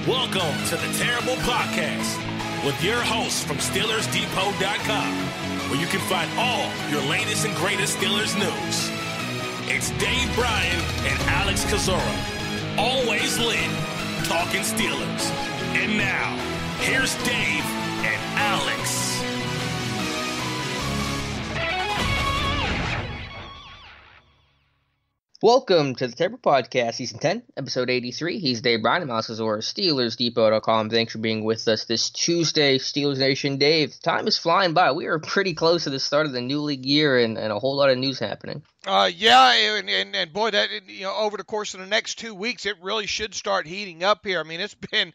Welcome to the Terrible Podcast with your hosts from SteelersDepot.com, where you can find all your latest and greatest Steelers news. It's Dave Bryan and Alex Kozora, always lit, talking Steelers. And now, here's Dave and Alex. Welcome to the Terrible Podcast, Season 10, Episode 83. He's Dave Bryan. I'm Alex Kozora, SteelersDepot.com. Thanks for being with us this Tuesday, Steelers Nation. Dave, time is flying by. We are pretty close to the start of the new league year and a whole lot of news happening. And boy, that, over the course of the next 2 weeks, it really should start heating up here. I mean, it's been,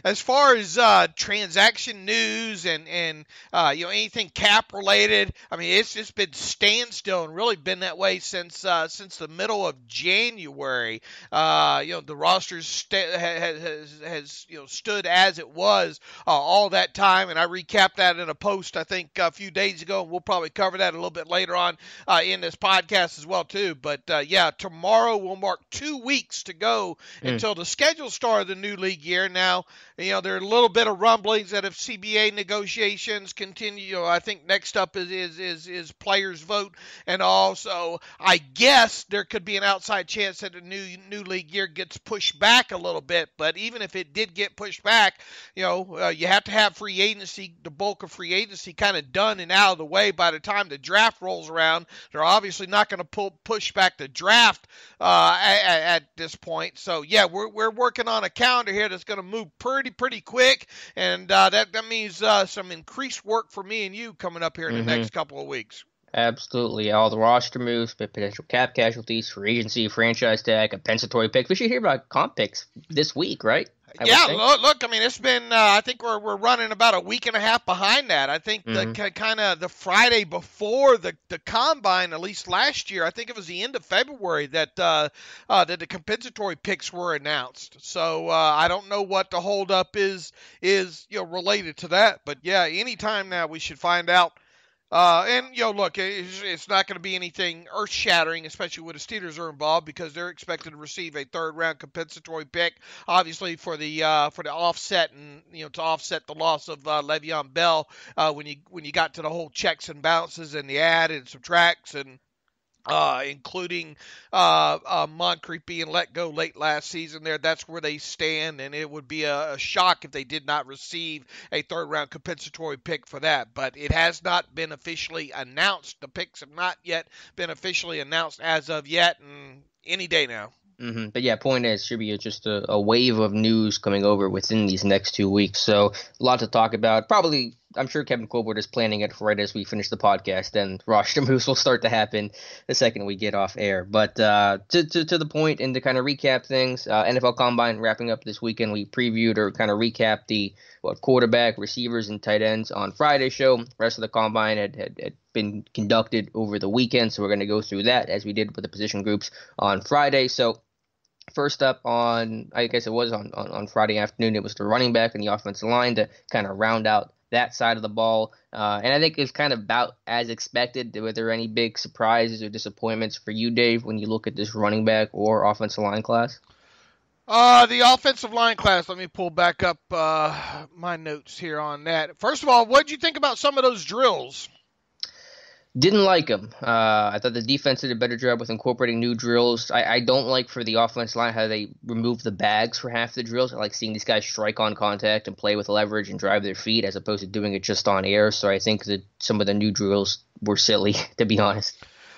as far as transaction news and anything cap related. I mean, it's just been standstill and really been that way since the middle of January. The roster has stood as it was all that time, and I recapped that in a post I think a few days ago, and we'll probably cover that a little bit later on in this podcast as well too. But tomorrow will mark 2 weeks to go until the schedule start of the new league year. Now, there are a little bit of rumblings that if CBA negotiations continue, I think next up is players vote and all. So I guess there could be an outside chance that the new league year gets pushed back a little bit. But even if it did get pushed back, you have to have free agency, the bulk of free agency kind of done and out of the way by the time the draft rolls around. They're obviously not going to push back the draft at this point. So yeah, we're working on a calendar here that's going to move pretty quick, and that means some increased work for me and you coming up here in the next couple of weeks. Absolutely. All the roster moves, potential cap casualties, free agency, franchise tag, compensatory picks. We should hear about comp picks this week, right? Look, I mean, it's been, I think we're running about a week and a half behind that. I think the Friday before the combine, at least last year, I think it was the end of February that the compensatory picks were announced. So I don't know what the holdup is related to that. But yeah, anytime now we should find out. Look, it's not going to be anything earth-shattering, especially when the Steelers are involved, because they're expected to receive a third-round compensatory pick, obviously for the offset and to offset the loss of Le'Veon Bell when you got to the whole checks and balances and the add and subtracts and. Including Moncrief being let go late last season there. That's where they stand, and it would be a shock if they did not receive a third-round compensatory pick for that. But it has not been officially announced. The picks have not yet been officially announced as of yet, and any day now. But yeah, point is, should be just a wave of news coming over within these next 2 weeks. So a lot to talk about. Probably, I'm sure Kevin Colbert is planning it right as we finish the podcast, and roster moves will start to happen the second we get off air. But to the point, and to kind of recap things, NFL Combine wrapping up this weekend. We previewed or kind of recapped the quarterback, receivers, and tight ends on Friday's show. The rest of the Combine had been conducted over the weekend, so we're going to go through that as we did with the position groups on Friday. So first up on, I guess it was on Friday afternoon, it was the running back and the offensive line to kind of round out that side of the ball. And I think it's kind of about as expected. Were there any big surprises or disappointments for you, Dave, when you look at this running back or offensive line class? The offensive line class, let me pull back up my notes here on that. First of all, what did you think about some of those drills? Didn't like them. I thought the defense did a better job with incorporating new drills. I don't like for the offense line how they remove the bags for half the drills. I like seeing these guys strike on contact and play with leverage and drive their feet as opposed to doing it just on air. So I think that some of the new drills were silly, to be honest.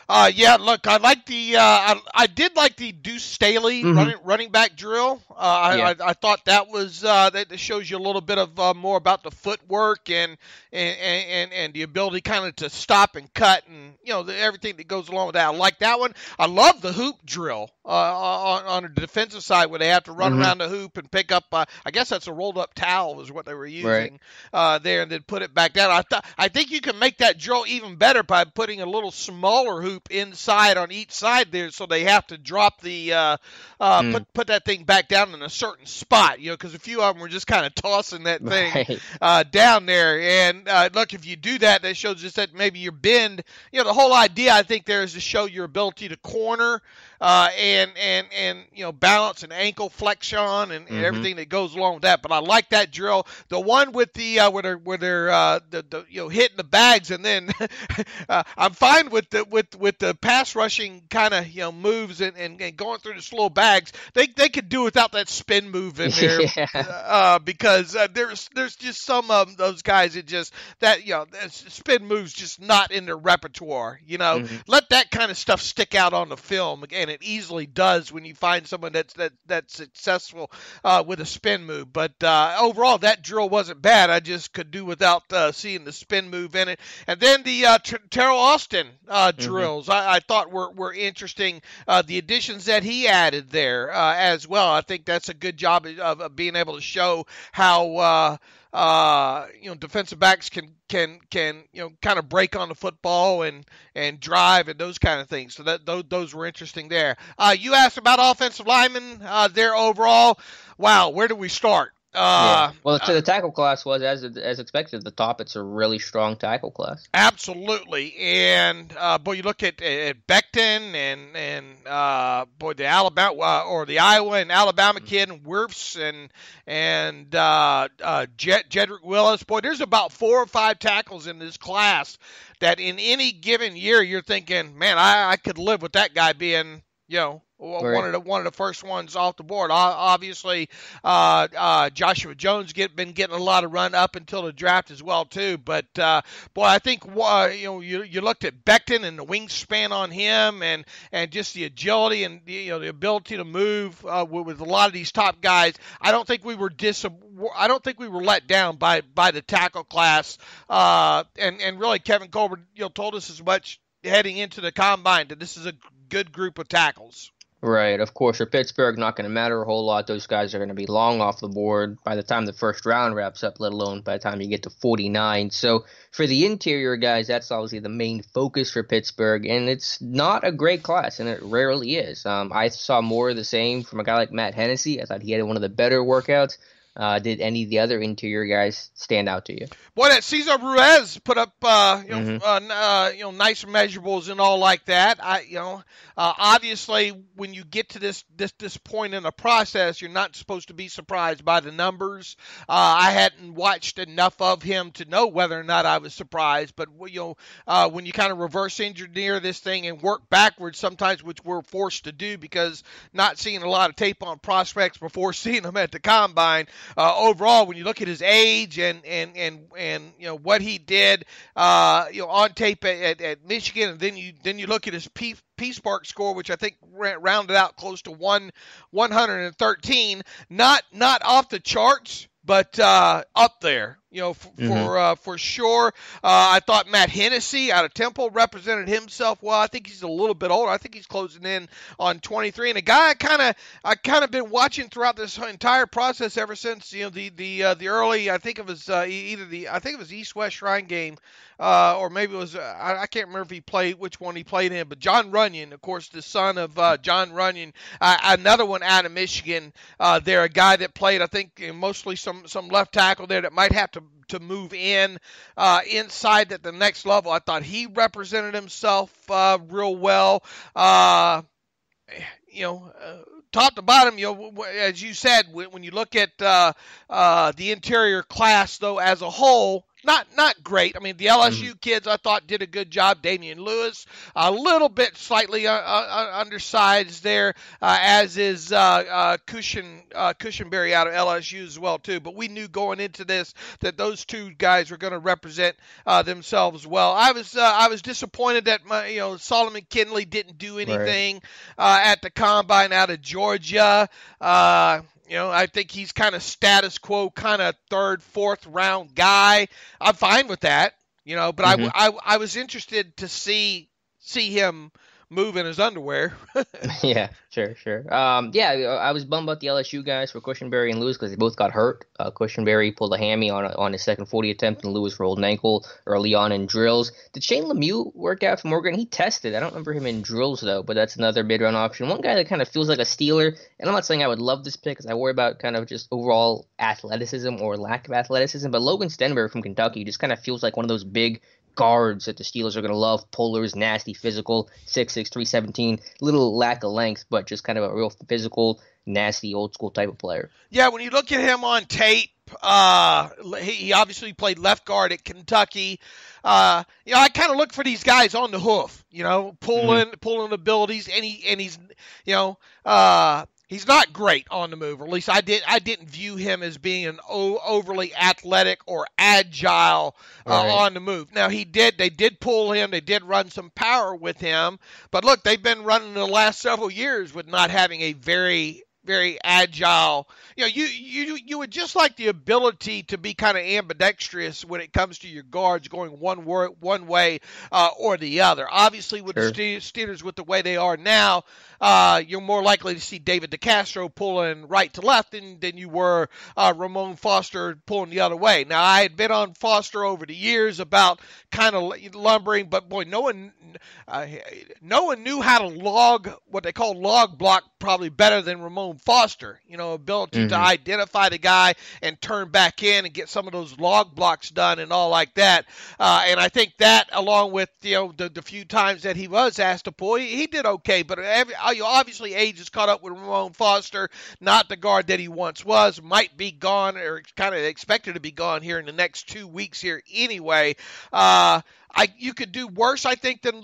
Look, I like I did like the Deuce Staley running back drill. I thought that was that shows you a little bit of more about the footwork and the ability kind of to stop and cut and everything that goes along with that. I like that one. I love the hoop drill on the defensive side where they have to run around the hoop and pick up. I guess that's a rolled up towel is what they were using there, and then put it back down. I think you can make that drill even better by putting a little smaller hoop loop inside on each side there, so they have to drop the put that thing back down in a certain spot, because a few of them were just kind of tossing that thing down there. And look, if you do that, that shows just that maybe your bend. The whole idea, I think, there is to show your ability to corner and balance and ankle flexion and everything that goes along with that. But I like that drill. The one with the where they're hitting the bags, and then I'm fine with the pass rushing kind of moves and going through the slow bags. They could do without that spin move in there because there's just some of those guys that just that spin moves just not in their repertoire. Let that kind of stuff stick out on the film, and it easily does when you find someone that's successful with a spin move. But overall, that drill wasn't bad. I just could do without seeing the spin move in it. And then the Terrell Austin drills I thought were interesting. The additions that he added there as well. I think that's a good job of being able to show how defensive backs can kind of break on the football and drive and those kind of things. So those were interesting there. You asked about offensive linemen there overall. Wow, where do we start? Well, to the tackle class was as expected. At the top, it's a really strong tackle class. Absolutely, and you look at Becton and the Alabama or the Iowa and Alabama kid and Wirfs and Jedrick Willis. Boy, there's about 4 or 5 tackles in this class that in any given year you're thinking, man, I could live with that guy being one of the first ones off the board. Obviously, Joshua Jones been getting a lot of run up until the draft as well too. But I think you looked at Becton and the wingspan on him, and just the agility and the ability to move with a lot of these top guys. I don't think we were let down by the tackle class. And really, Kevin Colbert told us as much heading into the combine that this is a good group of tackles. Right. Of course, for Pittsburgh, not going to matter a whole lot. Those guys are going to be long off the board by the time the first round wraps up, let alone by the time you get to 49. So for the interior guys, that's obviously the main focus for Pittsburgh, and it's not a great class, and it rarely is. I saw more of the same from a guy like Matt Hennessy. I thought he had one of the better workouts. Did any of the other interior guys stand out to you? Boy, that Cesar Ruiz put up nice measurables and all like that. Obviously, when you get to this point in the process, you're not supposed to be surprised by the numbers. I hadn't watched enough of him to know whether or not I was surprised. But when you kind of reverse engineer this thing and work backwards, sometimes which we're forced to do because not seeing a lot of tape on prospects before seeing them at the combine. Overall, when you look at his age and what he did on tape at Michigan, and then you look at his P-Spark score, which I think rounded out close to 113, not off the charts, but up there, for sure. I thought Matt Hennessy out of Temple represented himself well. I think he's a little bit older. I think he's closing in on 23. And a guy I kind of been watching throughout this entire process ever since the early. I think it was East-West Shrine game, or maybe it was I can't remember if he played which one he played in. But John Runyon, of course, the son of John Runyon, another one out of Michigan. There, a guy that played, I think, mostly some left tackle there that might have to move inside at the next level. I thought he represented himself real well. Top to bottom, as you said, when you look at the interior class, though, as a whole, not great. I mean, the LSU kids I thought did a good job. Damian Lewis, a little bit slightly undersized there, as is Cushenberry out of LSU as well too. But we knew going into this that those two guys were going to represent themselves well. I was disappointed that Solomon Kinley didn't do anything at the combine out of Georgia. I think he's kind of status quo, kind of 3rd, 4th round guy. I'm fine with that, but I was interested to see him move in his underwear. Yeah, sure. Yeah, I was bummed about the LSU guys for Cushenberry and Lewis because they both got hurt. Cushenberry pulled a hammy on his second 40 attempt, and Lewis rolled an ankle early on in drills. Did Shane Lemieux work out for Morgan? He tested. I don't remember him in drills, though, but that's another mid-round option. One guy that kind of feels like a Steeler, and I'm not saying I would love this pick because I worry about kind of just overall athleticism or lack of athleticism, but Logan Stenberg from Kentucky just kind of feels like one of those big guards that the Steelers are going to love. Pullers, nasty, physical, 6'6", 317, little lack of length, but just kind of a real physical, nasty, old school type of player. Yeah, when you look at him on tape, he obviously played left guard at Kentucky. I kind of look for these guys on the hoof, pulling abilities, and he's, he's not great on the move, or at least I didn't view him as being an overly athletic or agile on the move. Now they did pull him, they did run some power with him, but look, they've been running the last several years with not having a very agile. You would just like the ability to be kind of ambidextrous when it comes to your guards going one way or the other. Obviously, with the Steelers, with the way they are now, you're more likely to see David DeCastro pulling right to left than you were Ramon Foster pulling the other way. Now, I had been on Foster over the years about kind of lumbering, but boy, no one knew how to what they call log block probably better than Ramon Foster. Ability to identify the guy and turn back in and get some of those log blocks done and all like that. And I think that, along with the few times that he was asked to pull, he did okay. But obviously age has caught up with Ramon Foster, not the guard that he once was. Might be gone, or kind of expected to be gone here in the next 2 weeks here anyway. You could do worse, I think, than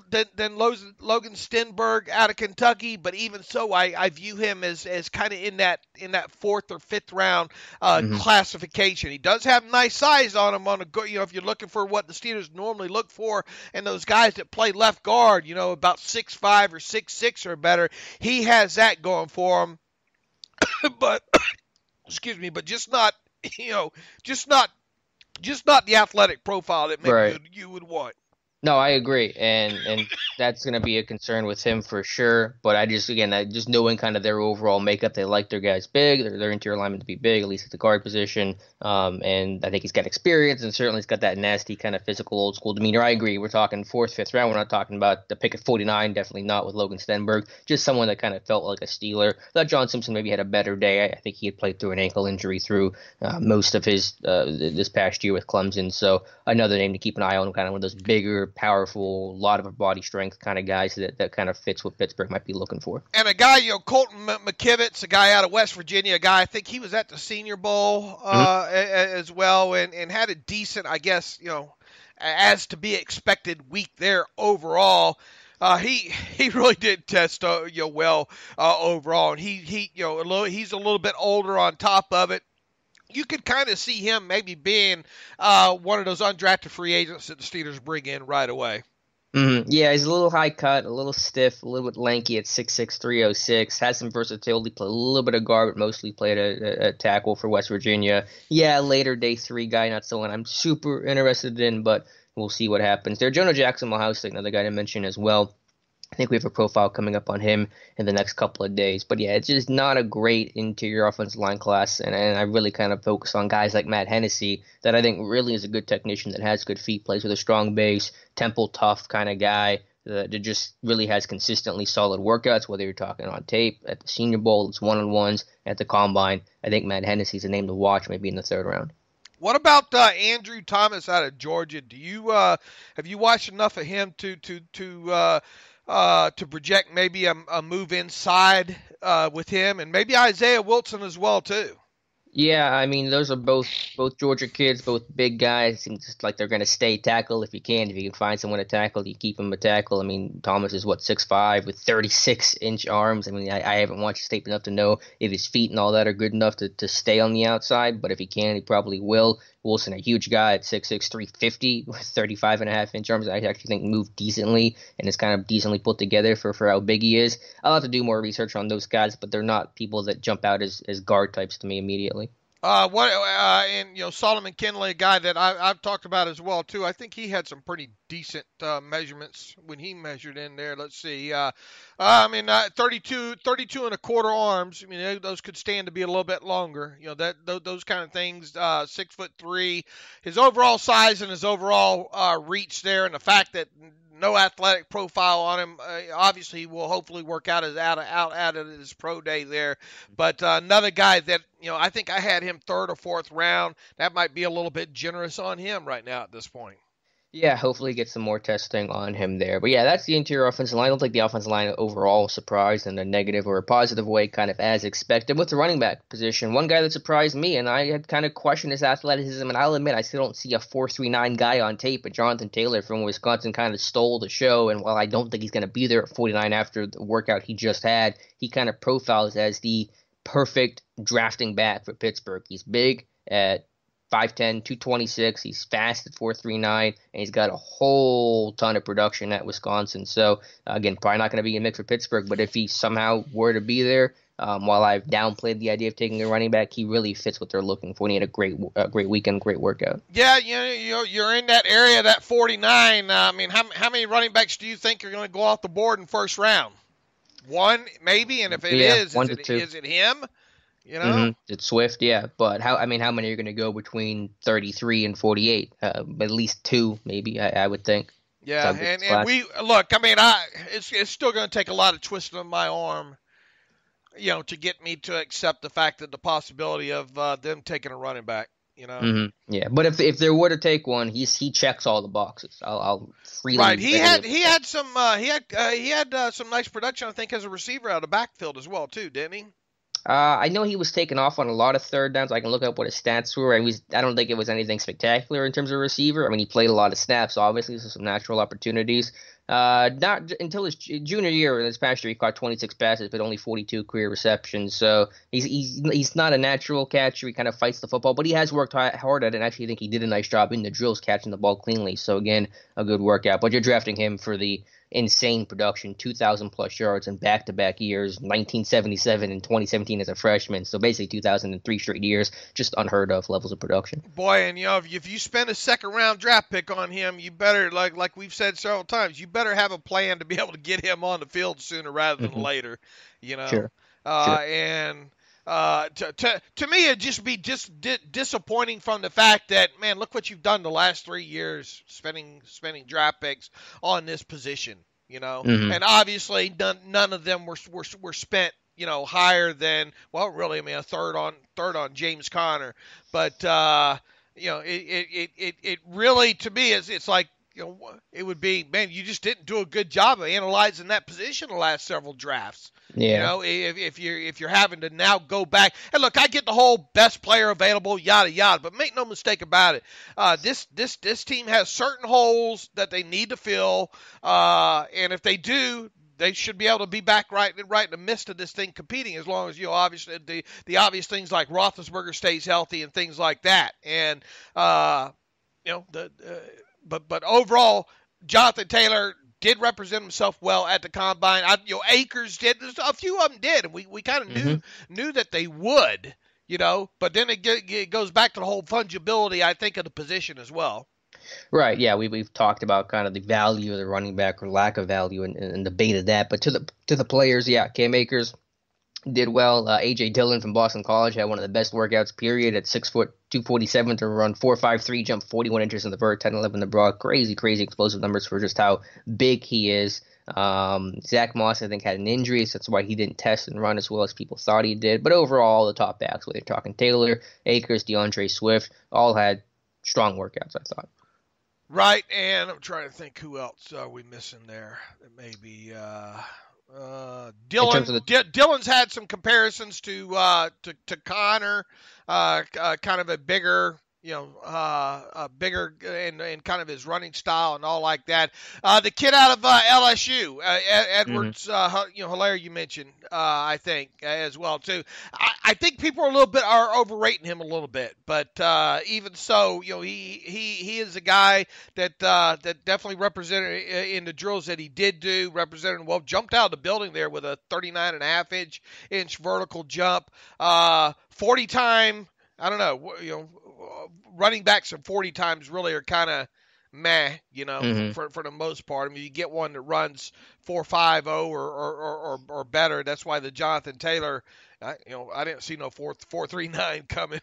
Logan Stenberg out of Kentucky. But even so, I view him as kind of in that fourth or fifth round classification. He does have nice size on him. If you're looking for what the Steelers normally look for, and those guys that play left guard, about 6'5" or 6'6" or better, he has that going for him. But excuse me, but just not the athletic profile that maybe you would want. No, I agree, and that's going to be a concern with him for sure. But I just knowing kind of their overall makeup, they like their guys big, their interior linemen to be big, at least at the guard position. And I think he's got experience, and certainly he's got that nasty kind of physical, old school demeanor. I agree. We're talking fourth, fifth round. We're not talking about the pick at 49. Definitely not with Logan Stenberg. Just someone that kind of felt like a Steeler. Thought John Simpson maybe had a better day. I think he had played through an ankle injury through most of his this past year with Clemson. So another name to keep an eye on, kind of one of those bigger, powerful, lot of body strength kind of guys that kind of fits what Pittsburgh might be looking for. And a guy, Colton McKivitz, a guy out of West Virginia, a guy, I think he was at the Senior Bowl as well, and had a decent, I guess, as to be expected week there overall. He really did test well overall, and he's a little bit older on top of it. You could kind of see him maybe being one of those undrafted free agents that the Steelers bring in right away. Yeah, he's a little high cut, a little stiff, a little bit lanky at 6'6", 306. Has some versatility, played a little bit of guard, but mostly played a tackle for West Virginia. Yeah, later day 3 guy, not someone I'm super interested in, but we'll see what happens there. Jonah Jackson Milhouse, another guy to mention as well. I think we have a profile coming up on him in the next couple of days. But yeah, it's just not a great interior offensive line class. And I really kind of focus on guys like Matt Hennessy that I think really is a good technician that has good feet, plays with a strong base, temple tough kind of guy that just really has consistently solid workouts, whether you're talking on tape, at the Senior Bowl, it's one-on-ones, at the Combine. I think Matt Hennessy's a name to watch maybe in the third round. What about Andrew Thomas out of Georgia? Do you have you watched enough of him to project maybe a move inside with him, and maybe Isaiah Wilson as well too? Yeah, I mean, those are both Georgia kids, both big guys. It seems just like they're going to stay tackle if you can. If you can find someone to tackle, you keep him a tackle. I mean, Thomas is, 6'5" with 36-inch arms. I mean, I haven't watched his tape enough to know if his feet and all that are good enough to stay on the outside, but if he can, he probably will. Wilson, a huge guy at 6'6", 350 with 35.5-inch arms. I actually think moved decently and is kind of decently put together for how big he is. I'll have to do more research on those guys, but they're not people that jump out as guard types to me immediately. And Solomon Kinley, a guy that I've talked about as well too. I think he had some pretty decent measurements when he measured in there. Let's see. 32 and a quarter arms. I mean, those could stand to be a little bit longer. Those kind of things. 6'3". His overall size and his overall reach there, and the fact that no athletic profile on him. Obviously, he will hopefully work out at his pro day there. But another guy that I think I had him third or fourth round. That might be a little bit generous on him right now at this point. Yeah, hopefully get some more testing on him there. But yeah, that's the interior offensive line. I don't think the offensive line overall surprised in a negative or a positive way, kind of as expected. With the running back position, one guy that surprised me, and I had kind of questioned his athleticism, and I'll admit I still don't see a 4.39 guy on tape, but Jonathan Taylor from Wisconsin kind of stole the show. And while I don't think he's going to be there at 49 after the workout he just had, he kind of profiles as the perfect drafting back for Pittsburgh. He's big at 5'10", 226. He's fast at 4.39, and he's got a whole ton of production at Wisconsin. So, again, probably not going to be in the mix for Pittsburgh, but if he somehow were to be there, while I've downplayed the idea of taking a running back, he really fits what they're looking for. And he had a great weekend, great workout. Yeah, you're in that area, that 49. I mean, how many running backs do you think are going to go off the board in first round? One, maybe, and if it is it him? It's Swift, yeah, but how many are you going to go between 33 and 48? At least two, maybe. I would think. Yeah, and we look. I mean, it's still going to take a lot of twisting of my arm, to get me to accept the fact that the possibility of them taking a running back. Yeah, but if there were to take one, he checks all the boxes. I'll freely. Right, he had some nice production, I think, as a receiver out of the backfield as well too, didn't he? I know he was taken off on a lot of third downs. I can look up what his stats were. I don't think it was anything spectacular in terms of receiver. I mean, he played a lot of snaps, obviously, so some natural opportunities. Not until his junior year, this past year, he caught 26 passes, but only 42 career receptions. So he's not a natural catcher. He kind of fights the football, but he has worked hard at it. And actually, I think he did a nice job in the drills catching the ball cleanly. So again, a good workout. But you're drafting him for the insane production, 2,000 plus yards in back-to-back years, 1977 and 2017 as a freshman. So basically 2003 straight years, just unheard of levels of production. Boy, and if you spend a second-round draft pick on him, you better, like we've said several times, you better have a plan to be able to get him on the field sooner rather than later. Sure. And to me, it'd just be disappointing from the fact that, man, look what you've done the last 3 years, spending draft picks on this position, and obviously none of them were spent, higher than, well, really, I mean, a third on James Conner, but it really, to me, it's like, it would be, man, you just didn't do a good job of analyzing that position the last several drafts. Yeah. If you're having to now go back, and look, I get the whole best player available, yada yada, but make no mistake about it. This team has certain holes that they need to fill, and if they do, they should be able to be back right in the midst of this thing competing, as long as obviously the obvious things like Roethlisberger stays healthy and things like that, and But overall, Jonathan Taylor did represent himself well at the combine. Akers did. A few of them did, and we kind of knew that they would, But then it goes back to the whole fungibility, I think, of the position as well. Right. Yeah, we've talked about kind of the value of the running back or lack of value and debated that. But to the players, yeah, Cam Akers did well. A.J. Dillon from Boston College had one of the best workouts, period, at 6 foot 247 to run 4.53, jump 41 inches in the vert, 10.11 in the broad. Crazy explosive numbers for just how big he is. Zach Moss, I think, had an injury, so that's why he didn't test and run as well as people thought he did. But overall, the top backs, whether you're talking Taylor, Akers, DeAndre Swift, all had strong workouts, I thought. Right, and I'm trying to think who else are we missing there. Maybe Dillon's had some comparisons to Connor, kind of a bigger, bigger in kind of his running style and all like that. The kid out of LSU, Edwards, Hilaire, you mentioned, I think as well too. I think people are overrating him a little bit, but even so, he is a guy that definitely represented in the drills that he did do, represented well, jumped out of the building there with a 39.5 inch vertical jump, 40-time. I don't know, running backs and 40 times really are kind of meh, for the most part. I mean, you get one that runs 4.50 or better. That's why the Jonathan Taylor, I didn't see no 4.39 coming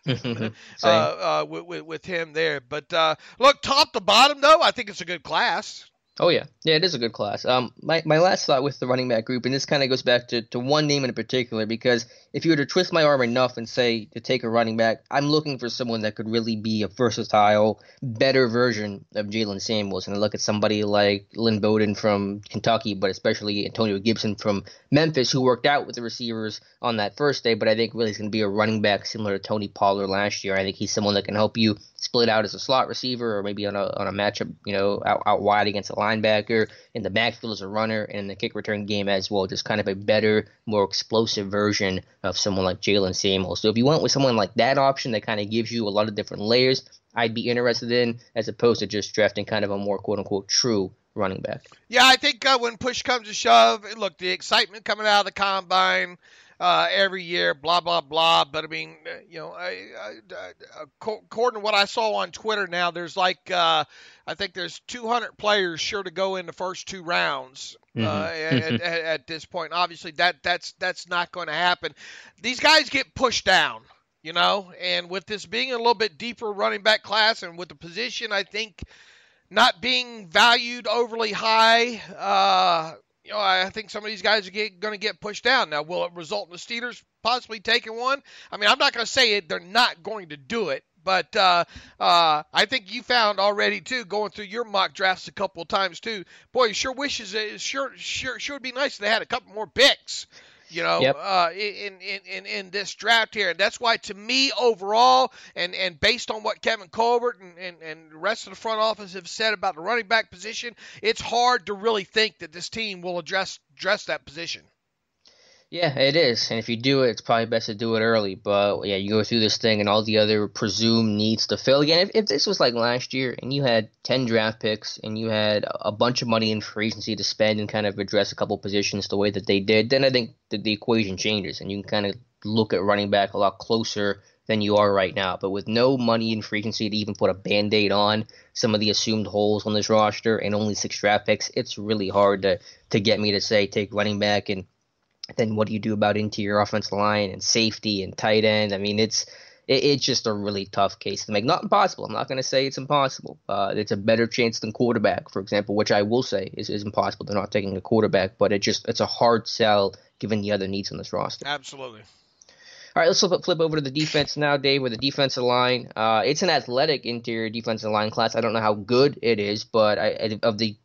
with him there. But look, top to bottom though, I think it's a good class. Oh, yeah. Yeah, it is a good class. My last thought with the running back group, and this kind of goes back to one name in particular, because if you were to twist my arm enough and say to take a running back, I'm looking for someone that could really be a versatile, better version of Jalen Samuels. And I look at somebody like Lynn Bowden from Kentucky, but especially Antonio Gibson from Memphis, who worked out with the receivers on that first day, but I think really is going to be a running back similar to Tony Pollard last year. I think he's someone that can help you split out as a slot receiver or maybe on a matchup, out wide against a linebacker, in the backfield as a runner, and in the kick return game as well. Just kind of a better, more explosive version of someone like Jalen Samuels. So if you went with someone like that option that kind of gives you a lot of different layers, I'd be interested in, as opposed to just drafting kind of a more quote-unquote true running back. Yeah, I think when push comes to shove, look, the excitement coming out of the combine every year, blah, blah, blah. But, I mean, according to what I saw on Twitter now, there's I think there's 200 players sure to go in the first two rounds at this point. Obviously, that's not going to happen. These guys get pushed down, and with this being a little bit deeper running back class and with the position, I think, not being valued overly high, I think some of these guys are going to get pushed down. Now, will it result in the Steelers possibly taking one? I mean, I'm not going to say it. They're not going to do it. But I think you found already, too, going through your mock drafts a couple of times, too. Boy, you sure wishes it sure would be nice if they had a couple more picks. Yep. In this draft here. And that's why, to me, overall, and based on what Kevin Colbert and the rest of the front office have said about the running back position, it's hard to really think that this team will address that position. Yeah, it is. And if you do it, it's probably best to do it early. But, yeah, you go through this thing and all the other presumed needs to fill. Again, if this was like last year and you had 10 draft picks and you had a bunch of money in free agency to spend and kind of address a couple positions the way that they did, then I think that the equation changes and you can kind of look at running back a lot closer than you are right now. But with no money in free agency to even put a Band-Aid on some of the assumed holes on this roster and only 6 draft picks, it's really hard to get me to say take running back. And then what do you do about interior offensive line and safety and tight end? I mean, it's just a really tough case to make. Not impossible. I'm not going to say it's impossible. It's a better chance than quarterback, for example, which I will say is impossible. They're not taking a quarterback, but it's a hard sell given the other needs on this roster. Absolutely. All right, let's flip over to the defense now, Dave, with the defensive line. It's an athletic interior defensive line class. I don't know how good it is, but of the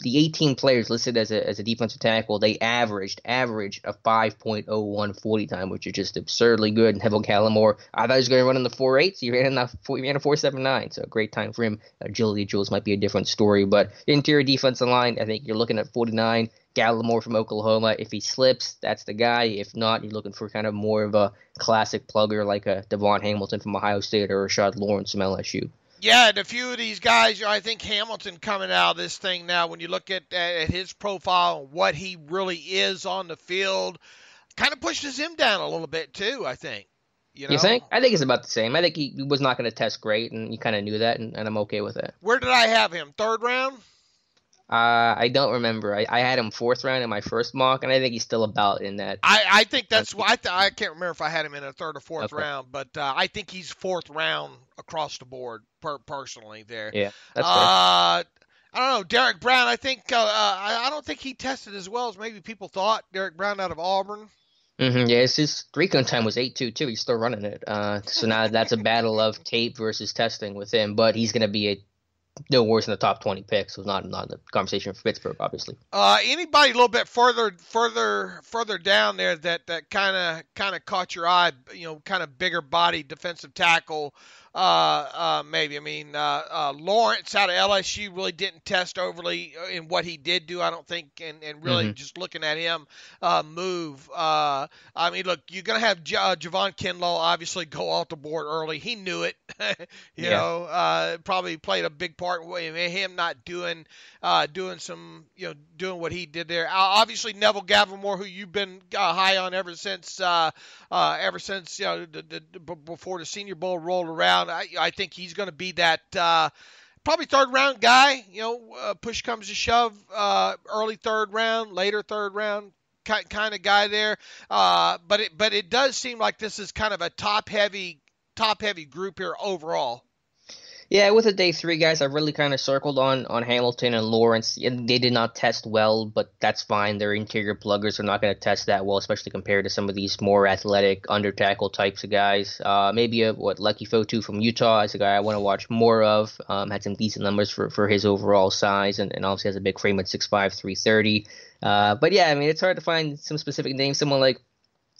18 players listed as a defensive tackle, they average a 5.01 40 time, which is just absurdly good. And Neville Gallimore, I thought he was going to run in the 4.8, so he ran a 4.79, so a great time for him. Agility Jules might be a different story, but interior defensive line, I think you're looking at 49. Gallimore from Oklahoma, if he slips, that's the guy. If not, you're looking for kind of more of a classic plugger like a Devon Hamilton from Ohio State or Rashad Lawrence from LSU. Yeah, and a few of these guys, I think Hamilton coming out of this thing now, when you look at his profile and what he really is on the field, kind of pushes him down a little bit too, I think. You think? I think it's about the same. I think he was not going to test great, and you kind of knew that, and I'm okay with it. Where did I have him? 3rd round? I don't remember. I had him 4th round in my first mock, and I think he's still about in that. I think that's why I can't remember if I had him in a 3rd or 4th round, but I think he's 4th round across the board personally there. Yeah, that's fair. I don't know, Derek Brown. I think I don't think he tested as well as maybe people thought. Derek Brown out of Auburn. Mm-hmm, yeah, his 3-cone time was 8.2 too. He's still running it. So now that's a battle of tape versus testing with him, but he's going to be no worse than the top 20 picks. So not the conversation for Pittsburgh, obviously. Anybody a little bit further down there that kind of caught your eye, kind of bigger body defensive tackle, maybe. I mean, Lawrence out of LSU really didn't test overly in what he did do, I don't think, and really just looking at him move. I mean, look, you're going to have Javon Kinlaw obviously go off the board early. He knew it. You know, probably played a big part part, him not doing doing what he did there. Obviously, Neville Gallimore, who you've been high on ever since before the Senior Bowl rolled around. I think he's going to be that probably third round guy. Push comes to shove, early third round, later third round kind of guy there. But it does seem like this is kind of a top heavy group here overall. Yeah, with the day 3 guys, I really kind of circled on Hamilton and Lawrence. And they did not test well, but that's fine. They're interior pluggers. They're not going to test that well, especially compared to some of these more athletic under tackle types of guys. Maybe Lucky Fotu from Utah is a guy I want to watch more of. Had some decent numbers for his overall size, and obviously has a big frame at 6'5", 330. But yeah, I mean, it's hard to find some specific names. Someone like,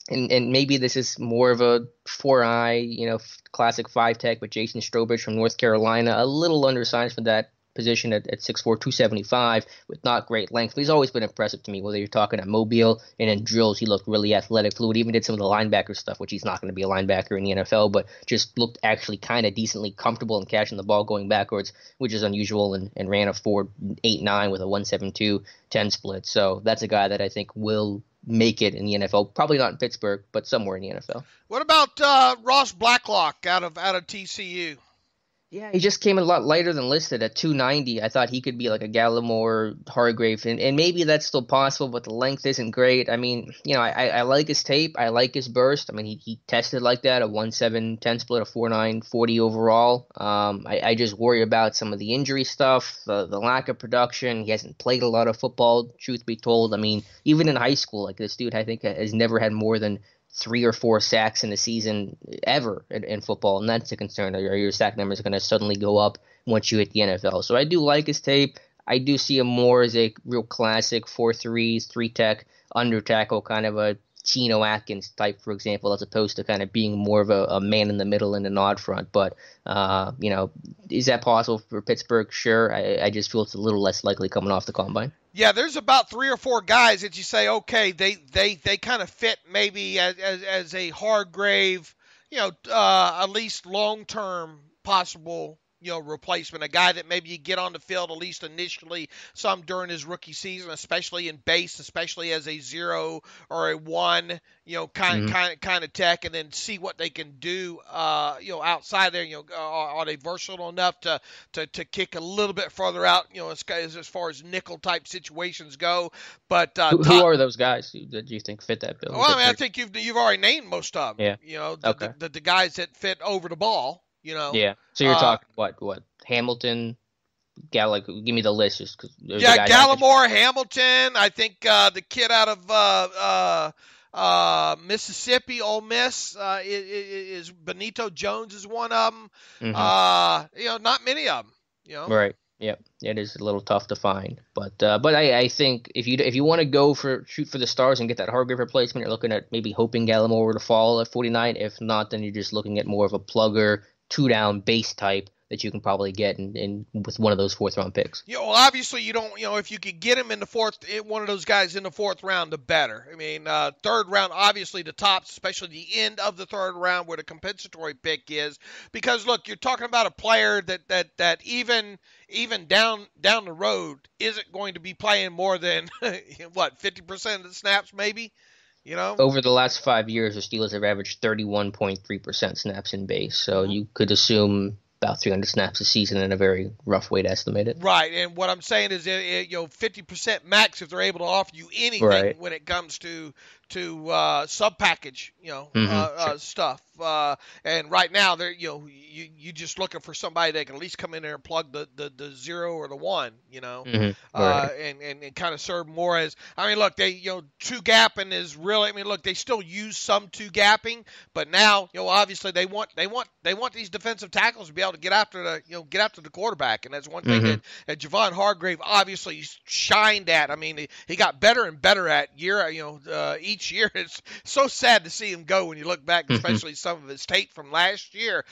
and maybe this is more of a 4-eye, classic 5-tech, but Jason Strobridge from North Carolina, a little undersized for that position at 6'4", 275, with not great length. But he's always been impressive to me, whether you're talking at Mobile and in drills. He looked really athletic, fluid, even did some of the linebacker stuff, which he's not going to be a linebacker in the NFL, but just looked actually kind of decently comfortable in catching the ball going backwards, which is unusual, and ran a 4.89 with a 1.72 10 split. So that's a guy that I think will make it in the NFL. Probably not in Pittsburgh, but somewhere in the NFL. What about Ross Blacklock out of TCU? Yeah, he just came in a lot lighter than listed at 290. I thought he could be like a Gallimore, Hargrave, and maybe that's still possible, but the length isn't great. I mean, I like his tape. I like his burst. I mean, he tested like that, a 1.7 10 split, a 4.9 40 overall. I just worry about some of the injury stuff, the lack of production. He hasn't played a lot of football, truth be told. I mean, even in high school, like this dude, I think, has never had more than 3 or 4 sacks in a season ever in football, and that's a concern. Are your sack numbers going to suddenly go up once you hit the NFL? So I do like his tape. I do see him more as a real classic 4.3, 3-tech, under tackle, kind of a Geno Atkins type, for example, as opposed to kind of being more of a man in the middle and an odd front. But, is that possible for Pittsburgh? Sure. I just feel it's a little less likely coming off the combine. Yeah, there's about 3 or 4 guys that you say, okay, they kind of fit maybe as a Hargrave, at least long-term possible replacement, a guy that maybe you get on the field at least initially some during his rookie season, especially in base, especially as a 0 or a 1, kind of tech, and then see what they can do, outside there. Are they versatile enough to kick a little bit further out, as far as nickel type situations go? But who are those guys that you think fit that bill? Well, I mean, I think you've already named most of them. Yeah. The guys that fit over the ball. Yeah. So you're talking what Hamilton, give me the list just because. Yeah, Gallimore, Hamilton. I think the kid out of Mississippi, Ole Miss, is Benito Jones is one of them. Mm-hmm. Not many of them. Right. Yep. It is a little tough to find, but I think if you want to shoot for the stars and get that Hargrave replacement, you're looking at maybe hoping Gallimore to fall at 49. If not, then you're just looking at more of a plugger, 2-down base type that you can probably get in with one of those 4th-round picks. Well, obviously you don't. If you could get him in the 4th, one of those guys in the 4th round, the better. I mean, 3rd round, obviously the tops, especially the end of the 3rd round where the compensatory pick is. Because look, you're talking about a player that even down the road isn't going to be playing more than 50% of the snaps, maybe. Over the last 5 years, the Steelers have averaged 31.3% snaps in base. So you could assume about 300 snaps a season in a very rough way to estimate it. Right, and what I'm saying is, 50% max if they're able to offer you anything when it comes to sub-package, stuff. And right now, they're you just looking for somebody that can at least come in there and plug the 0 or the 1, and kind of serve more as. I mean, look, they two gapping is really. I mean, look, they still use some two gapping, but now obviously they want these defensive tackles to be able to get after the quarterback, and that's one thing that Javon Hargrave obviously shined at. I mean, he got better and better at each year. It's so sad to see him go when you look back, especially some of his tape from last year.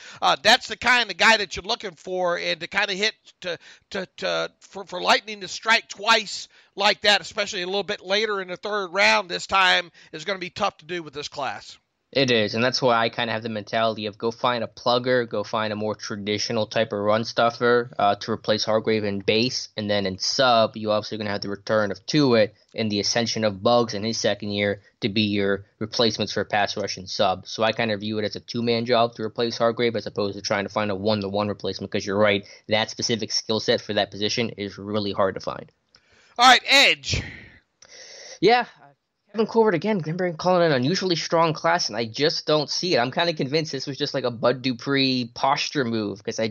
That's the kind of guy that you're looking for, and to kind of hit for lightning to strike twice like that, especially a little bit later in the 3rd round this time, is going to be tough to do with this class. It is, and that's why I kind of have the mentality of go find a plugger, go find a more traditional type of run stuffer to replace Hargrave in base, and then in sub, you obviously going to have the return of Tuitt and the ascension of Bugs in his second year to be your replacements for pass rush and sub. So I kind of view it as a two-man job to replace Hargrave as opposed to trying to find a one-to-one replacement because you're right, that specific skill set for that position is really hard to find. All right, edge. Yeah, Kevin Colbert again, remember calling it an unusually strong class, and I just don't see it. I'm kind of convinced this was just like a Bud Dupree posture move because I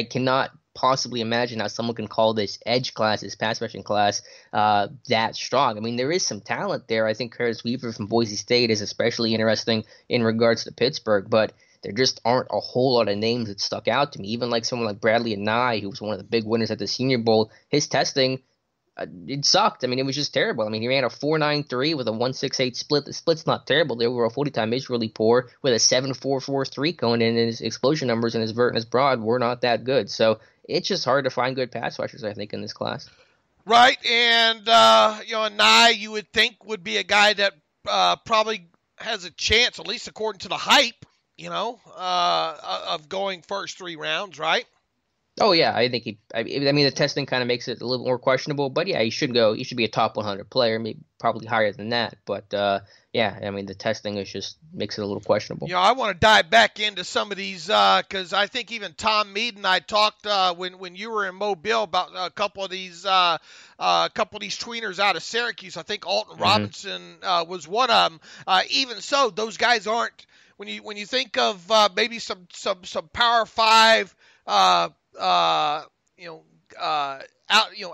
cannot possibly imagine how someone can call this edge class, this pass rushing class, that strong. I mean, there is some talent there. I think Curtis Weaver from Boise State is especially interesting in regards to Pittsburgh, but there just aren't a whole lot of names that stuck out to me. Even like someone like Bradley and I, who was one of the big winners at the Senior Bowl, his testing, it sucked. I mean, it was just terrible. I mean, he ran a 4.93 with a 1.68 split. The split's not terrible. The overall 40 time is really poor with a 7.44 going in, and his explosion numbers and his vert and his broad were not that good. So it's just hard to find good pass rushers, I think, in this class. Right, and Nye, you would think would be a guy that probably has a chance, at least according to the hype, of going first 3 rounds, right? Oh, yeah, I think I mean, the testing kind of makes it a little more questionable, but yeah, he should be a top 100 player, maybe probably higher than that. But yeah, I mean, the testing makes it a little questionable. I want to dive back into some of these because I think even Tom Mead and I talked when you were in Mobile about a couple of these tweeners out of Syracuse. I think Alton Robinson was one of them. Even so, those guys aren't when you think of maybe some Power 5.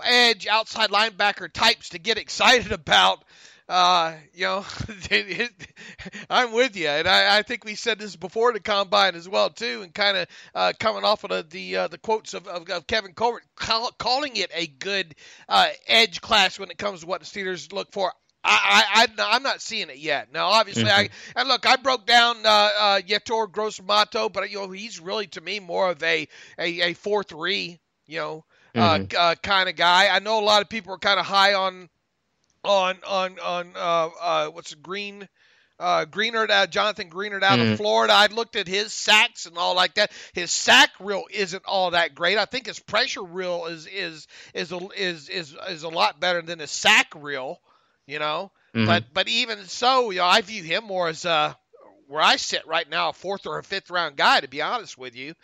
Edge, outside linebacker types to get excited about. I'm with you, and I think we said this before the combine as well too, and kind of coming off of the quotes of Kevin Colbert calling it a good edge class when it comes to what the Steelers look for. I'm not seeing it yet. Now, obviously, I broke down Yetur Gross-Mato, but he's really to me more of a 4-3, kind of guy. I know a lot of people are kind of high on what's Greenard, Jonathan Greenard out of Florida. I looked at his sacks and all like that. His sack reel isn't all that great. I think his pressure reel is a lot better than his sack reel. But even so, I view him more as where I sit right now, a 4th or a 5th round guy, to be honest with you.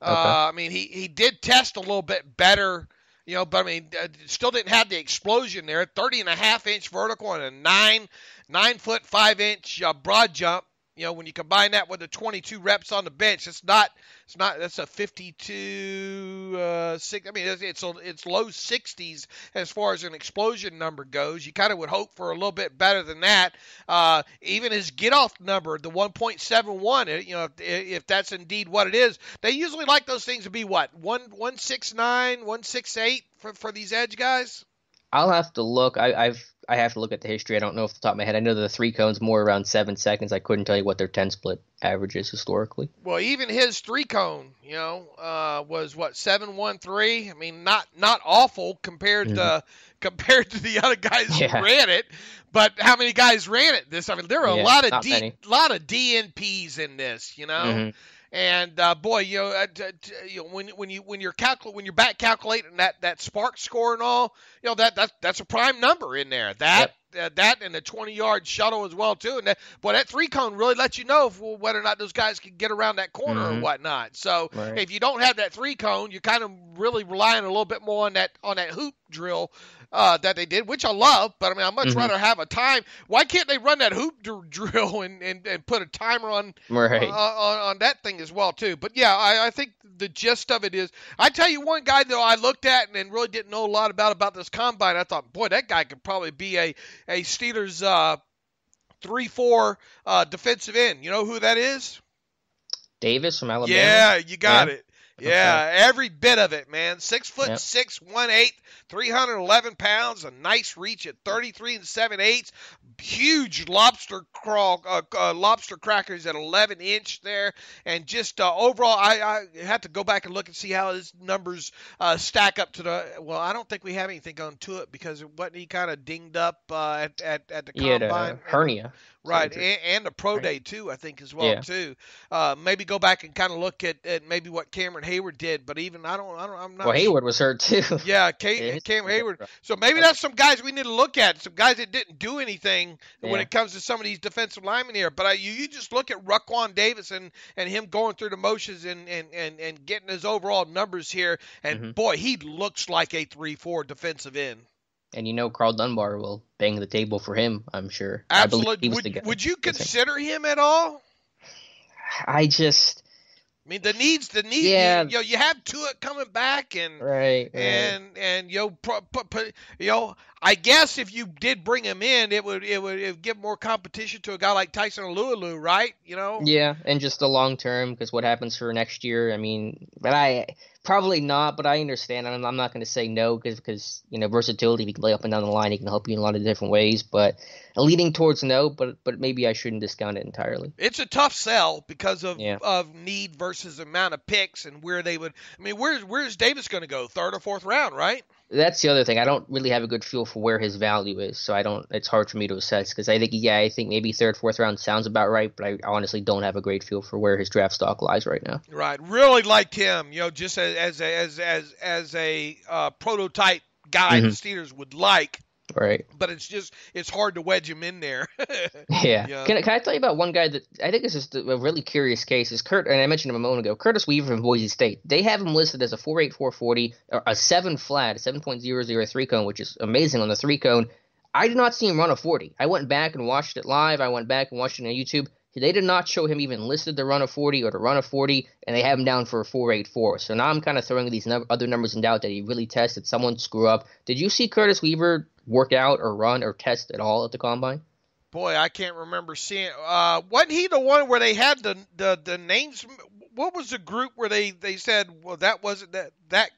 Okay. I mean, he did test a little bit better, but I mean, still didn't have the explosion there. 30.5-inch vertical and a 9 foot 5 inch broad jump. When you combine that with the 22 reps on the bench, that's a 52, 6. I mean, it's low 60s as far as an explosion number goes. You kind of would hope for a little bit better than that. Even his get off number, the 1.71, if that's indeed what it is, they usually like those things to be what, 169, 168 for these edge guys? I'll have to look. I have to look at the history. I don't know off the top of my head. I know the 3 cones more around 7 seconds. I couldn't tell you what their 10 split average is historically. Well, even his 3 cone, was what, 7.13. I mean, not awful compared to the other guys who ran it. But how many guys ran it this? I mean, there are a lot of DNPs in this, And boy, when you're back calculating that spark score and all, that's a prime number in there. That and the 20-yard shuttle as well too. And that 3 cone really lets you know whether or not those guys can get around that corner or whatnot. So if you don't have that 3 cone, you're kind of really relying a little bit more on that hoop drill that they did, which I love. But I mean, I'd much rather have a time. Why can't they run that hoop drill and put a timer on that thing as well too? But yeah, I think the gist of it is, I tell you one guy though I looked at and really didn't know a lot about this combine. I thought, boy, that guy could probably be a Steelers 3-4 defensive end. You know who that is? Davis from Alabama. Yeah, you got it. Yeah, every bit of it, man. 6'6", 1/8", 311 pounds, a nice reach at 33 7/8. Huge lobster crackers at 11-inch there, and just overall, I had to go back and look and see how his numbers stack up to the. Well, I don't think we have anything on to it because wasn't he kind of dinged up at the combine? He had a hernia. Right, surgery. and the pro Right. day too, I think as well Yeah. too. Maybe go back and kind of look at maybe what Cameron Hayward did, but even I'm Well, not. Hayward was hurt too. Yeah, Yeah, Cam his Hayward. So maybe that's some guys we need to look at. Some guys that didn't do anything when yeah. it comes to some of these defensive linemen here. But you just look at Raquan Davis and him going through the motions and getting his overall numbers here. And boy, he looks like a 3-4 defensive end. And Carl Dunbar will bang the table for him, I'm sure. Absolutely. I believe he was the guy. Would you consider him at all? I mean, the needs. Yeah. You have Tua coming back, and right. and I guess if you did bring him in, it would give more competition to a guy like Tyson Alualu, right? Yeah, and just the long term, because what happens for next year? I mean, but I probably not, but I understand, and I'm not going to say no because versatility. He can play up and down the line. He can help you in a lot of different ways, but leaning towards no. But maybe I shouldn't discount it entirely. It's a tough sell because of need versus amount of picks and where they would. I mean, where's Davis going to go? 3rd or 4th round, right? That's the other thing. I don't really have a good feel for where his value is, so it's hard for me to assess because I think maybe 3rd, 4th round sounds about right, but I honestly don't have a great feel for where his draft stock lies right now. Right. Really liked him, just as a prototype guy the Steelers would like. Right. But it's hard to wedge him in there. Yeah. Can I tell you about one guy that I think is just a really curious case is Kurt, and I mentioned him a moment ago, Curtis Weaver from Boise State. They have him listed as a 4.8, 440, a 7 flat, a 7.003 cone, which is amazing on the 3 cone. I did not see him run a 40. I went back and watched it live. I went back and watched it on YouTube. They did not show him even listed to run a 40 or to run a 40, and they have him down for a 4.84. So now I'm kind of throwing these other numbers in doubt that he really tested. Someone screw up. Did you see Curtis Weaver work out or run or test at all at the Combine? Boy, I can't remember seeing. Wasn't he the one where they had the names? What was the group where they said, well, that wasn't that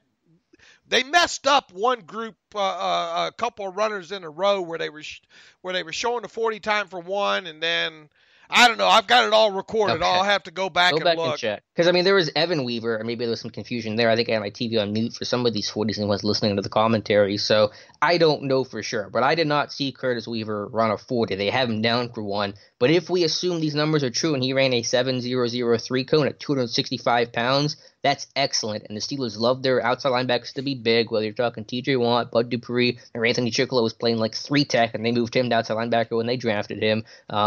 they messed up one group, a couple of runners in a row where they were showing the 40 time for one, and then I don't know. I've got it all recorded. Okay. I'll have to go back and look. And check. Because, I mean, there was Evan Weaver, and maybe there was some confusion there. I think I had my TV on mute for some of these 40s and was listening to the commentary, so I don't know for sure. But I did not see Curtis Weaver run a 40. They have him down for one. But if we assume these numbers are true and he ran a 7.003 cone at 265 pounds, that's excellent. And the Steelers love their outside linebackers to be big, whether you're talking T.J. Watt, Bud Dupree, or Anthony Chickolo was playing like 3-tech, and they moved him to outside linebacker when they drafted him.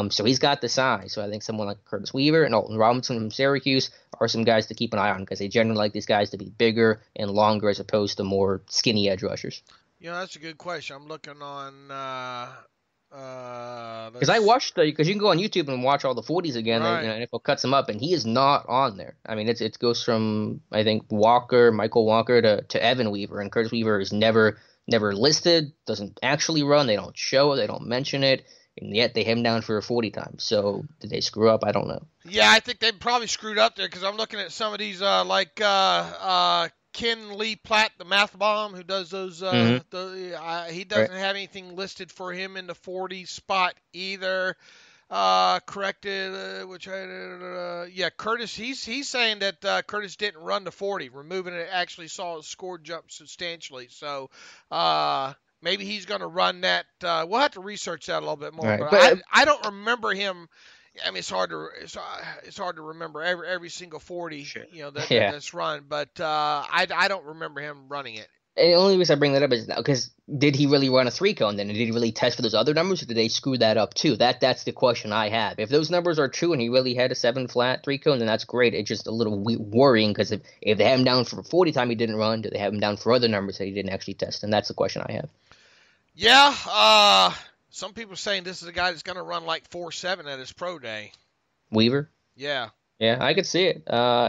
So he's got the size. So I think someone like Curtis Weaver and Alton Robinson from Syracuse are some guys to keep an eye on because they generally like these guys to be bigger and longer as opposed to more skinny edge rushers. That's a good question. I'm looking on because I watched because you can go on YouTube and watch all the 40s again. Right. NFL cuts them up, and he is not on there. I mean, it goes from I think Michael Walker to Evan Weaver, and Curtis Weaver is never listed, doesn't actually run. They don't show it, they don't mention it, and yet they have him down for a 40 time. So did they screw up? I don't know. Yeah, I think they probably screwed up there because I'm looking at some of these like Ken Lee Platt, the math bomb, who does those. He doesn't have anything listed for him in the 40 spot either. Corrected, Curtis. He's saying that Curtis didn't run the 40, removing it. Actually saw his score jump substantially. So maybe he's going to run that. We'll have to research that a little bit more. Right. But I don't remember him. I mean, it's hard to remember every single 40 that's run, but I don't remember him running it. And the only reason I bring that up is because did he really run a 3 cone then? And did he really test for those other numbers, or did they screw that up too? That's the question I have. If those numbers are true and he really had a 7 flat 3 cone, then that's great. It's just a little worrying because if they have him down for 40 time he didn't run, do they have him down for other numbers that he didn't actually test? And that's the question I have. Yeah. Some people are saying this is a guy that's going to run like 4.7 at his pro day. Weaver? Yeah. Yeah, I could see it.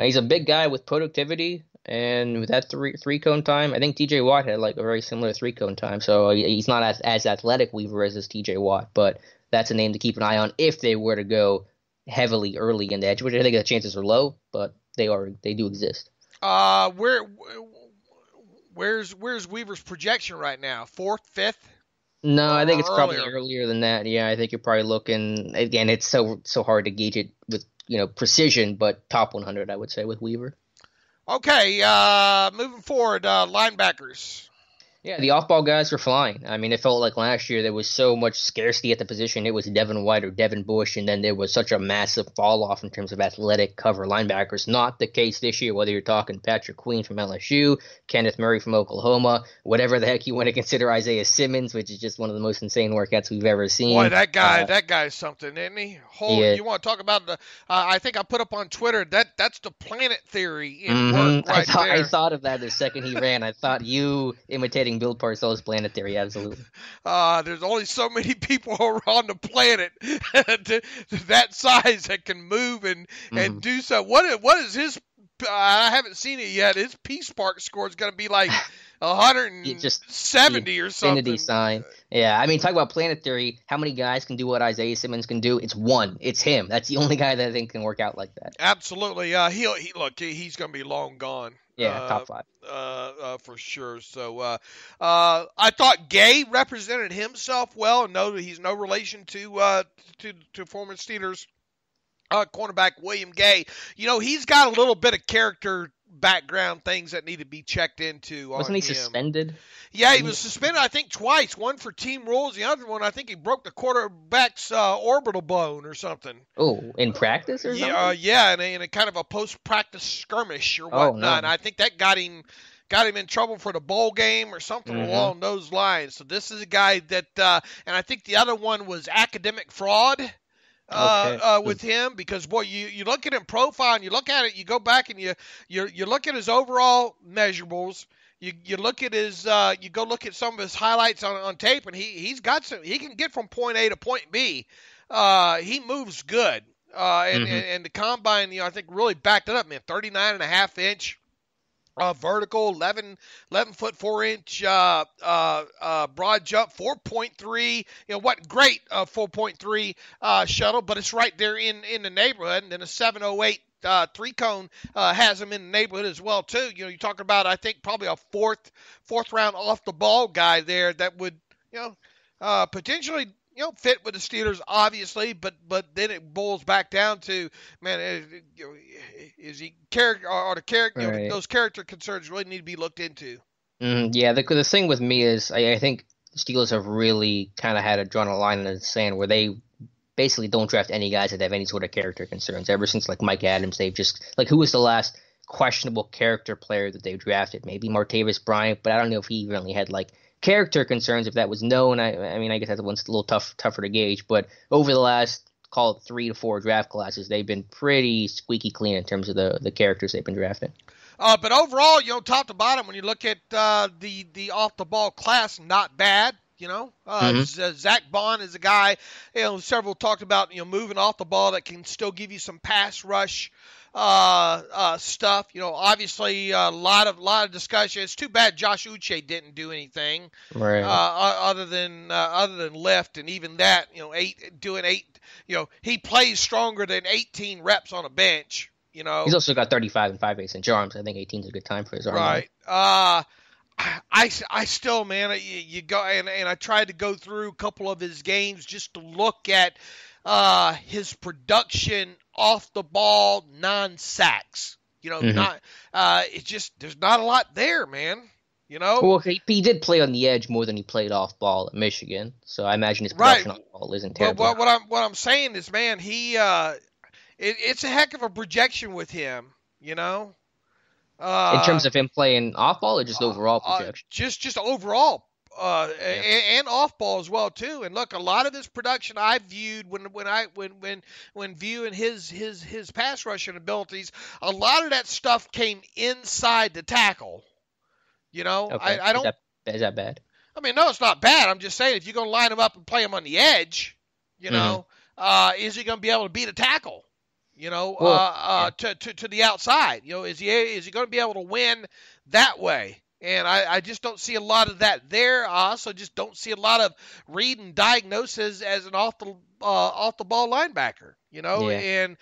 He's a big guy with productivity, and with that 3 cone time, I think T.J. Watt had like a very similar 3 cone time. So he's not as athletic Weaver as T.J. Watt, but that's a name to keep an eye on if they were to go heavily early in the edge, which I think the chances are low, but they do exist. Where's Weaver's projection right now? 4th, 5th? No, I think it's probably earlier than that. Yeah, I think you're probably looking, again, it's so hard to gauge it with, precision, but top 100, I would say, with Weaver. Okay, moving forward, linebackers. Yeah, the off-ball guys were flying. I mean, it felt like last year there was so much scarcity at the position. It was Devin White or Devin Bush, and then there was such a massive fall-off in terms of athletic cover linebackers. Not the case this year, whether you're talking Patrick Queen from LSU, Kenneth Murray from Oklahoma, whatever the heck you want to consider Isaiah Simmons, which is just one of the most insane workouts we've ever seen. Boy, that guy's something, isn't he? Yeah. You want to talk about the? I think I put up on Twitter that's the planet theory in work right there. I thought of that the second he ran. I thought you imitating Bill Parcells' planet theory, absolutely. There's only so many people on the planet to that size that can move and do so. What is his? I haven't seen it yet. His Peace Park score is going to be like 170 or something. Infinity sign. Yeah, I mean, talk about planet theory. How many guys can do what Isaiah Simmons can do? It's one. It's him. That's the only guy that I think can work out like that. Absolutely. He's going to be long gone. Yeah, top 5. For sure. So I thought Gay represented himself well. No, he's no relation to former Steelers cornerback William Gay. He's got a little bit of character background things that need to be checked into. Wasn't he suspended? Yeah, he was suspended, I think, twice. One for team rules. The other one, I think he broke the quarterback's orbital bone or something. Oh, in practice or something? Yeah, in a kind of a post-practice skirmish or whatnot. No. And I think that got him in trouble for the bowl game or something along those lines. So this is a guy that, and I think the other one was academic fraud. With him, because boy, you look at him profile and you look at it, you go back and you look at his overall measurables, you look at his you go look at some of his highlights on tape, and he can get from point A to point B. He moves good, and the combine, I think really backed it up, man. 39.5-inch. Vertical, 11 foot 4 inch broad jump, 4.3. What great 4.3 shuttle, but it's right there in the neighborhood. And then a 708 3-cone has him in the neighborhood as well too. You talk about, I think, probably a fourth round off the ball guy there that would potentially fit with the Steelers, obviously, but then it boils back down to, man, is he character or the character? Right. Those character concerns really need to be looked into. Yeah, the thing with me is I think the Steelers have really kind of had a drawn a line in the sand where they basically don't draft any guys that have any sort of character concerns. Ever since like Mike Adams, they've just who was the last questionable character player that they drafted? Maybe Martavis Bryant, but I don't know if he really had character concerns, if that was known. I mean, I guess that one's a little tougher to gauge, but over the last, call it 3 to 4 draft classes, they've been pretty squeaky clean in terms of the characters they've been drafting. But overall, top to bottom, when you look at the off the ball class, not bad. Zach Bond is a guy, several talked about, moving off the ball that can still give you some pass rush stuff. Obviously a lot of discussion. It's too bad Josh Uche didn't do anything, right? Other than lift, and even that, 8. He plays stronger than 18 reps on a bench. He's also got 35 and 5/8 inch arms. I think 18 is a good time for his arm. Right. I still, man, you go and I tried to go through a couple of his games just to look at his production off the ball, non-sacks. It's just there's not a lot there, man. Well, he did play on the edge more than he played off ball at Michigan, so I imagine his production off ball isn't terrible. But what I'm saying is, man, it's a heck of a projection with him. In terms of him playing off ball or just overall projection? Just overall. And off ball as well too. And look, a lot of his production I viewed when viewing his pass rushing abilities, a lot of that stuff came inside the tackle. Okay. I don't. Is that bad? I mean, no, it's not bad. I'm just saying, if you're going to line him up and play him on the edge, is he going to be able to beat a tackle? To the outside. Is he going to be able to win that way? And I just don't see a lot of that there. I also just don't see a lot of read and diagnosis as an off the ball linebacker. And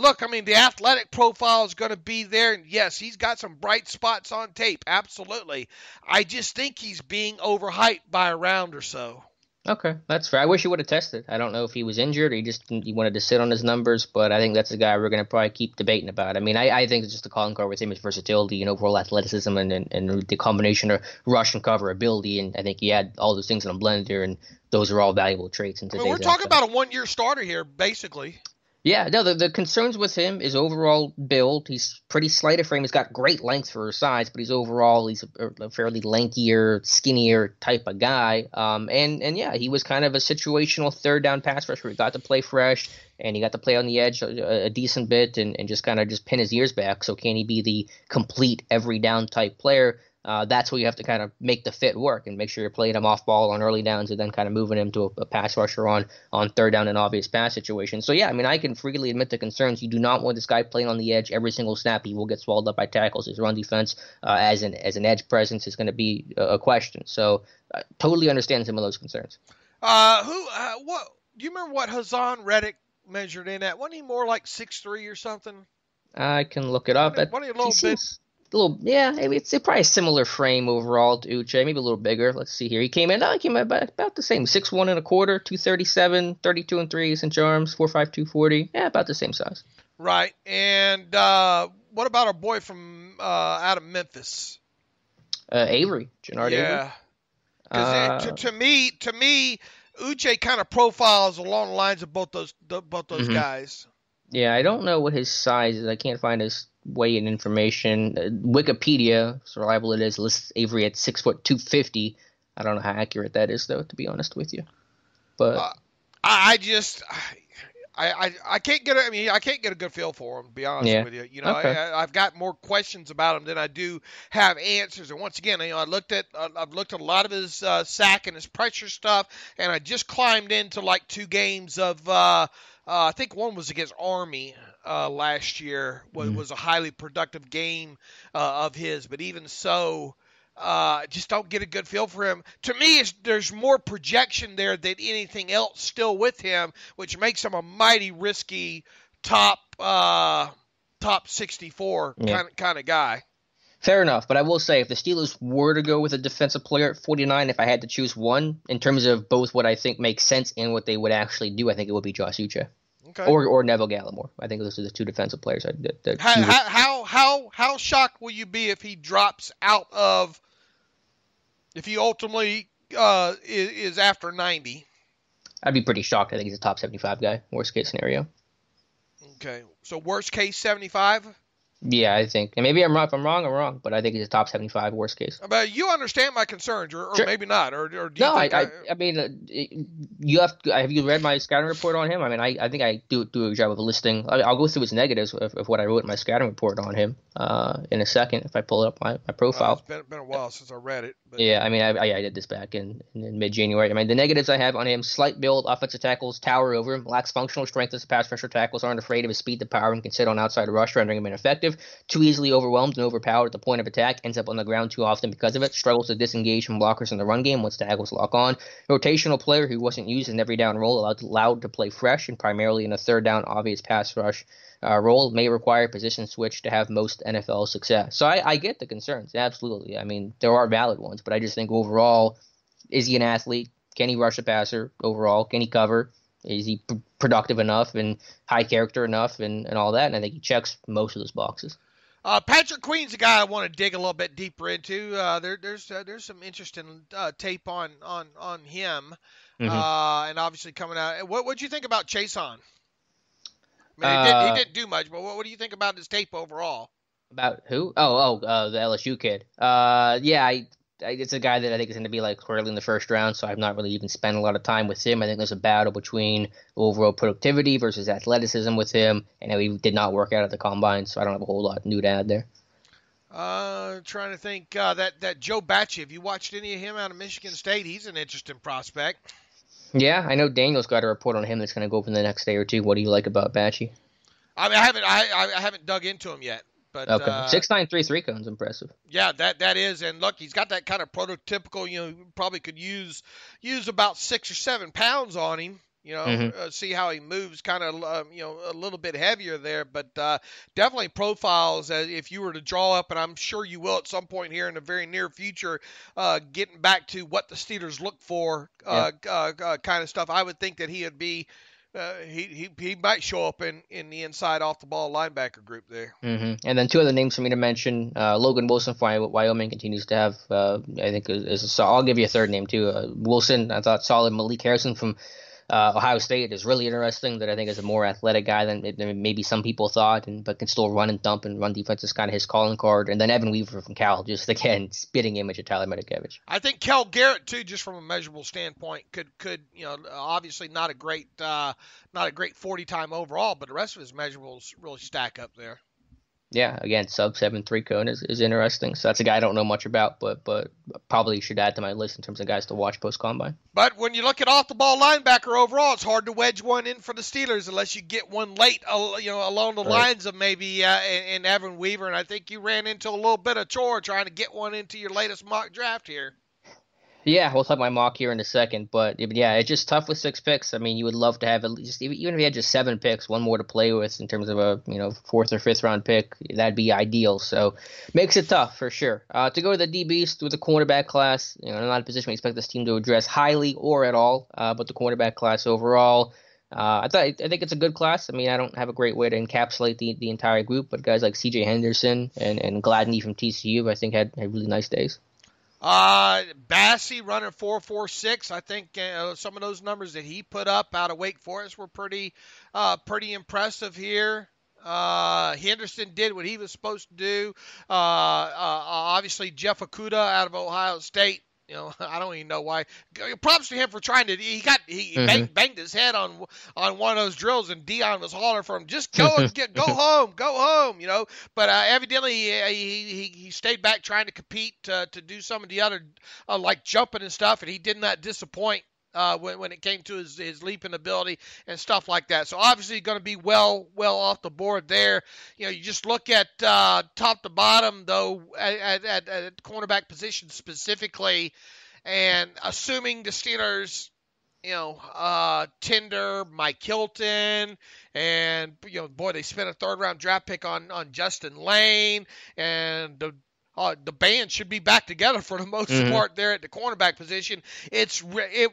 look, I mean, the athletic profile is going to be there. And yes, he's got some bright spots on tape. Absolutely. I just think he's being overhyped by a round or so. Okay, that's fair. I wish he would have tested. I don't know if he was injured or he wanted to sit on his numbers, but I think that's a guy we're going to probably keep debating about. I mean, I think it's just the calling card with him is versatility and overall athleticism and the combination of rush and cover ability. And I think he had all those things in a blender, and those are all valuable traits in I mean, we're today's talking NFL. about a 1-year starter here, basically. Yeah, no, the concerns with him is overall build. He's pretty slight of frame. He's got great length for his size, but he's a fairly lankier, skinnier type of guy. And yeah, he was kind of a situational third down pass rusher. He got to play fresh and he got to play on the edge a decent bit and just kind of just pin his ears back. So can he be the complete every down type player? That's where you have to kind of make the fit work and make sure you're playing him off ball on early downs and then kind of moving him to a pass rusher on third down and obvious pass situation. So yeah, I mean, I can freely admit the concerns. You do not want this guy playing on the edge every single snap. He will get swallowed up by tackles. His run defense as an edge presence is going to be a question. So totally understand some of those concerns. What do you remember what Hassan Reddick measured in at? Wasn't he more like 6'3" or something? I can look it up. Wasn't he a little bit? Yeah, it's probably a similar frame overall to Uche, maybe a little bigger. Let's see here. He came in about the same, 6'1" and a quarter, 237, 32 and 3 inch arms, 4'5", 240. Yeah, about the same size. Right. And what about our boy from out of Memphis? Avery, Jannard Avery. Yeah. Because to me, Uche kind of profiles along the lines of both those guys. Yeah, I don't know what his size is. I can't find his weight and information. Wikipedia, so reliable it is, lists Avery at 6', 250. I don't know how accurate that is, though, to be honest with you. But I can't get I can't get a good feel for him, to be honest with you. You know, okay. I've got more questions about him than I do have answers. And once again, I've looked at a lot of his sack and his pressure stuff, and I just climbed into like 2 games of I think one was against Army last year. Was a highly productive game of his, but even so, just don't get a good feel for him. To me, there's more projection there than anything else still with him, which makes him a mighty risky top 64 kind of guy. Fair enough, but I will say if the Steelers were to go with a defensive player at 49, if I had to choose one in terms of both what I think makes sense and what they would actually do, I think it would be Josh Uche. Okay. Or Neville Gallimore. I think those are the 2 defensive players. How shocked will you be if he drops out of, if he ultimately is after 90? I'd be pretty shocked. I think he's a top 75 guy, worst case scenario. Okay, so worst case 75? Yeah, I think. And maybe I'm wrong. If I'm wrong, I'm wrong. But I think he's a top 75 worst case. But you understand my concerns, or sure. Maybe not, or do you no, think I mean, you have you read my scouting report on him? I mean, I think I do a good job of listing. I'll go through his negatives of what I wrote in my scouting report on him in a second if I pull up my profile. It's been a while since I read it. But. Yeah, I mean, I did this back in mid-January. I mean, the negatives I have on him: slight build, offensive tackles tower over him, lacks functional strength as a pass rusher. Tackles aren't afraid of his speed to power and can sit on outside rush, rendering him ineffective. Too easily overwhelmed and overpowered at the point of attack, ends up on the ground too often because of it, struggles to disengage from blockers in the run game once tackles lock on. Rotational player who wasn't used in every down role, allowed to play fresh and primarily in a third down obvious pass rush role, may require position switch to have most NFL success. So I get the concerns, absolutely. I mean, there are valid ones, but I just think overall, is he an athlete? Can he rush a passer overall? Can he cover? Is he productive enough and high character enough and all that? And I think he checks most of those boxes. Patrick Queen's a guy I want to dig a little bit deeper into. There's some interesting tape on him, and obviously coming out. What'd you think about Chason? I mean, he didn't do much, but what do you think about his tape overall? About who? The LSU kid. It's a guy that I think is going to be like early in the first round, so I've not really even spent a lot of time with him. I think there's a battle between overall productivity versus athleticism with him, and he did not work out at the combine, so I don't have a whole lot new to add there. Trying to think that Joe Batchy. Have you watched any of him out of Michigan State? He's an interesting prospect. Yeah, I know Daniel's got a report on him that's going to go up in the next day or two. What do you like about Batchy? I mean, I haven't dug into him yet. But, okay, 6'9", 3 cone's impressive. Yeah, that is, and look, he's got that kind of prototypical. Probably could use about 6 or 7 pounds on him. See how he moves, kind of, a little bit heavier there, but definitely profiles as if you were to draw up, and I'm sure you will at some point here in the very near future, getting back to what the Steelers look for, kind of stuff. I would think that he would be, he might show up in the inside off the ball linebacker group there. And then two other names for me to mention. Logan Wilson from Wyoming continues to have, I think, I'll give you a third name too. Wilson, I thought solid. Malik Harrison from Ohio State is really interesting. That I think is a more athletic guy than maybe some people thought, but can still run and thump, and run defense is kind of his calling card. And then Evan Weaver from Cal, just again spitting image of Tyler Medikevich. I think Kel Garrett too, just from a measurable standpoint, could obviously not a great 40 time overall, but the rest of his measurables really stack up there. Yeah, again, sub 7.3 cone is interesting. So that's a guy I don't know much about, but probably should add to my list in terms of guys to watch post-combine. But when you look at off-the-ball linebacker overall, it's hard to wedge one in for the Steelers unless you get one late, along the lines of maybe in Evan Weaver. And I think you ran into a little bit of chore trying to get one into your latest mock draft here. Yeah, we'll talk my mock here in a second, but yeah, it's just tough with 6 picks. I mean, you would love to have at least, even if you had just 7 picks, one more to play with in terms of a 4th or 5th round pick, that'd be ideal. So makes it tough for sure. To go to the DBs with the cornerback class, not a position we expect this team to address highly or at all, but the cornerback class overall, I think it's a good class. I mean, I don't have a great way to encapsulate the entire group, but guys like C.J. Henderson and Gladney from TCU, I think had really nice days. Bassey running 4.46. I think some of those numbers that he put up out of Wake Forest were pretty impressive here. Henderson did what he was supposed to do. Obviously Jeff Okudah out of Ohio State. I don't even know why. Props to him for trying to. He banged his head on one of those drills, and Dion was hollering for him, just go home. But evidently he stayed back trying to compete to do some of the other like jumping and stuff, and he did not disappoint. When it came to his leaping ability and stuff like that. So obviously going to be well off the board there. You just look at top to bottom, though, at cornerback position specifically, and assuming the Steelers, Tinder, Mike Hilton, and, they spent a 3rd-round draft pick on Justin Lane, and the band should be back together for the most part there at the cornerback position. It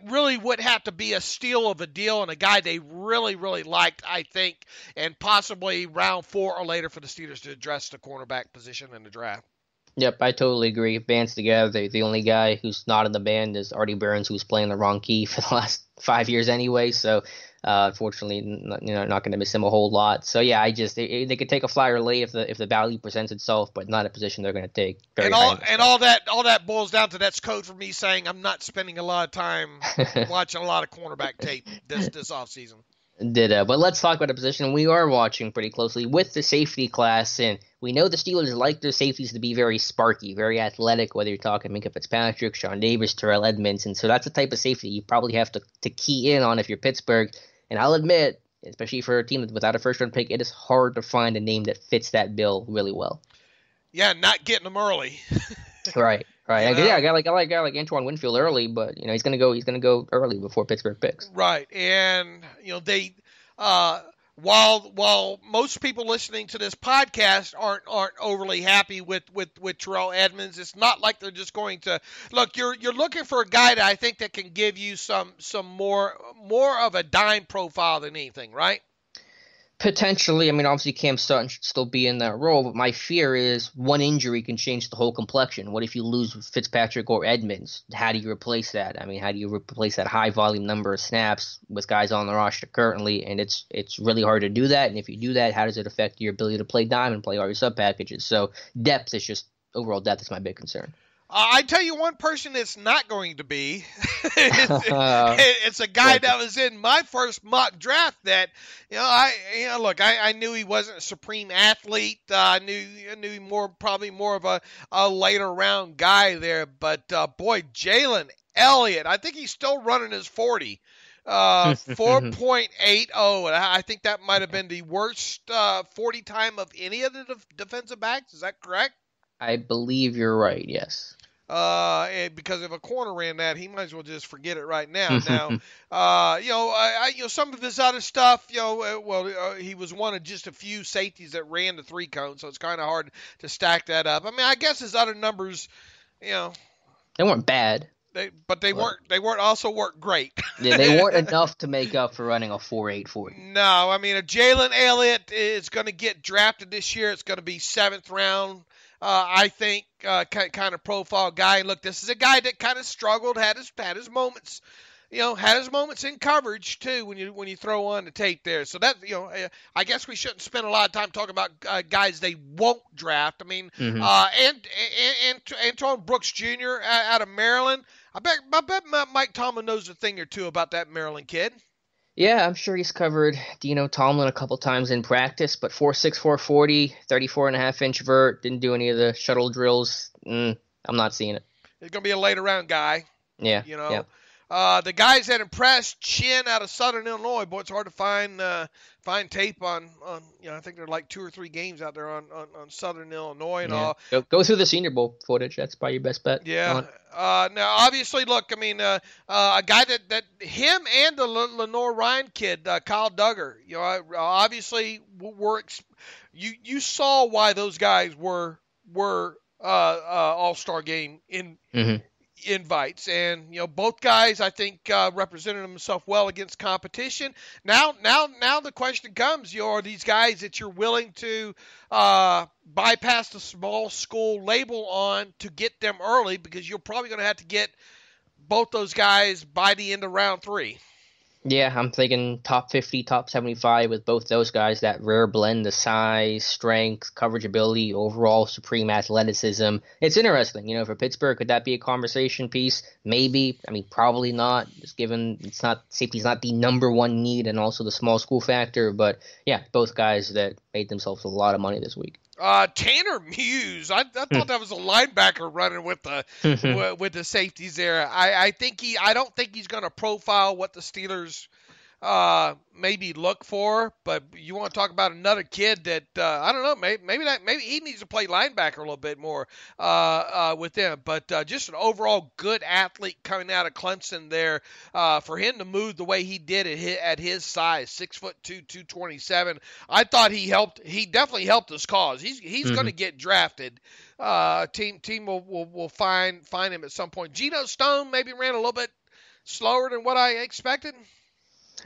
really would have to be a steal of a deal and a guy they really, really liked, I think, and possibly round 4 or later for the Steelers to address the cornerback position in the draft. Yep, I totally agree. Band's together. The only guy who's not in the band is Artie Burns, who's playing the wrong key for the last 5 years anyway. So, unfortunately, not going to miss him a whole lot. So, yeah, they could take a flyer late if the value presents itself, but not a position they're going to take. All that boils down to that's code for me saying I'm not spending a lot of time watching a lot of cornerback tape this offseason. But let's talk about a position we are watching pretty closely with the safety class, and we know the Steelers like their safeties to be very sparky, very athletic, whether you're talking Minkah Fitzpatrick, Sean Davis, Terrell Edmonds, and so that's the type of safety you probably have to key in on if you're Pittsburgh, and I'll admit, especially for a team without a first-round pick, it is hard to find a name that fits that bill really well. Yeah, not getting them early. Right. Yeah, I got a guy like Antoine Winfield early, but he's gonna go early before Pittsburgh picks. Right, and they while most people listening to this podcast aren't overly happy with Terrell Edmonds, it's not like they're just going to look. You're looking for a guy that I think that can give you some more of a dime profile than anything, right? Potentially. I mean, obviously Cam Sutton should still be in that role, but my fear is one injury can change the whole complexion. What if you lose Fitzpatrick or Edmonds? How do you replace that? I mean, how do you replace that high volume number of snaps with guys on the roster currently? And it's really hard to do that. And if you do that, how does it affect your ability to play dime and play all your sub packages? So overall depth is my big concern. I tell you one person that's not going to be. It's a guy that was in my first mock draft that, I knew he wasn't a supreme athlete. I knew he probably more of a later round guy there. But Jalen Elliott, I think he's still running his 40. 4.80. I think that might have been the worst 40 time of any of the defensive backs. Is that correct? I believe you're right. Yes. And because if a corner ran that, he might as well just forget it right now. Now, some of his other stuff, he was one of just a few safeties that ran the 3-cone, so it's kind of hard to stack that up. I mean, I guess his other numbers, they weren't bad. They weren't great. Yeah, they weren't enough to make up for running a 4.8 40. No, I mean, if Jalen Elliott is going to get drafted this year, it's going to be 7th round. I think kind of profile guy. Look, this is a guy that kind of struggled, had his moments, had his moments in coverage too when you throw on the tape there. So that I guess we shouldn't spend a lot of time talking about guys they won't draft. I mean, and Antoine Brooks Jr. Out of Maryland. I bet Mike Tomlin knows a thing or two about that Maryland kid. Yeah, I'm sure he's covered Dino Tomlin a couple times in practice, but 4.6, 4.40, 34.5-inch vert, didn't do any of the shuttle drills. I'm not seeing it. He's going to be a later round guy. Yeah. Yeah. The guys that impressed, Chin out of Southern Illinois. Boy, it's hard to find tape on. I think there are like 2 or 3 games out there on Southern Illinois and all. Go through the Senior Bowl footage. That's probably your best bet. Yeah. Now, obviously, look, I mean, a guy that him and the Lenore Ryan kid, Kyle Duggar, obviously you saw why those guys were All-Star game invites, and both guys I think represented themselves well against competition. Now the question comes: are these guys that you're willing to bypass the small school label on to get them early, because you're probably going to have to get both those guys by the end of round 3? Yeah, I'm thinking top 50, top 75 with both those guys. That rare blend of size, strength, coverage ability, overall supreme athleticism. It's interesting, for Pittsburgh, could that be a conversation piece? Maybe. I mean, probably not, just given safety's not the number one need, and also the small school factor. But yeah, both guys that made themselves a lot of money this week. Tanner Muse, I thought that was a linebacker running with the safeties there. I don't think he's going to profile what the Steelers maybe look for. But you want to talk about another kid that I don't know, maybe he needs to play linebacker a little bit more with them. But just an overall good athlete coming out of Clemson there. For him to move the way he did at his size, 6'2", 227, I thought he helped. He definitely helped his cause. He's going to get drafted. Team will find him at some point. Geno Stone maybe ran a little bit slower than what I expected.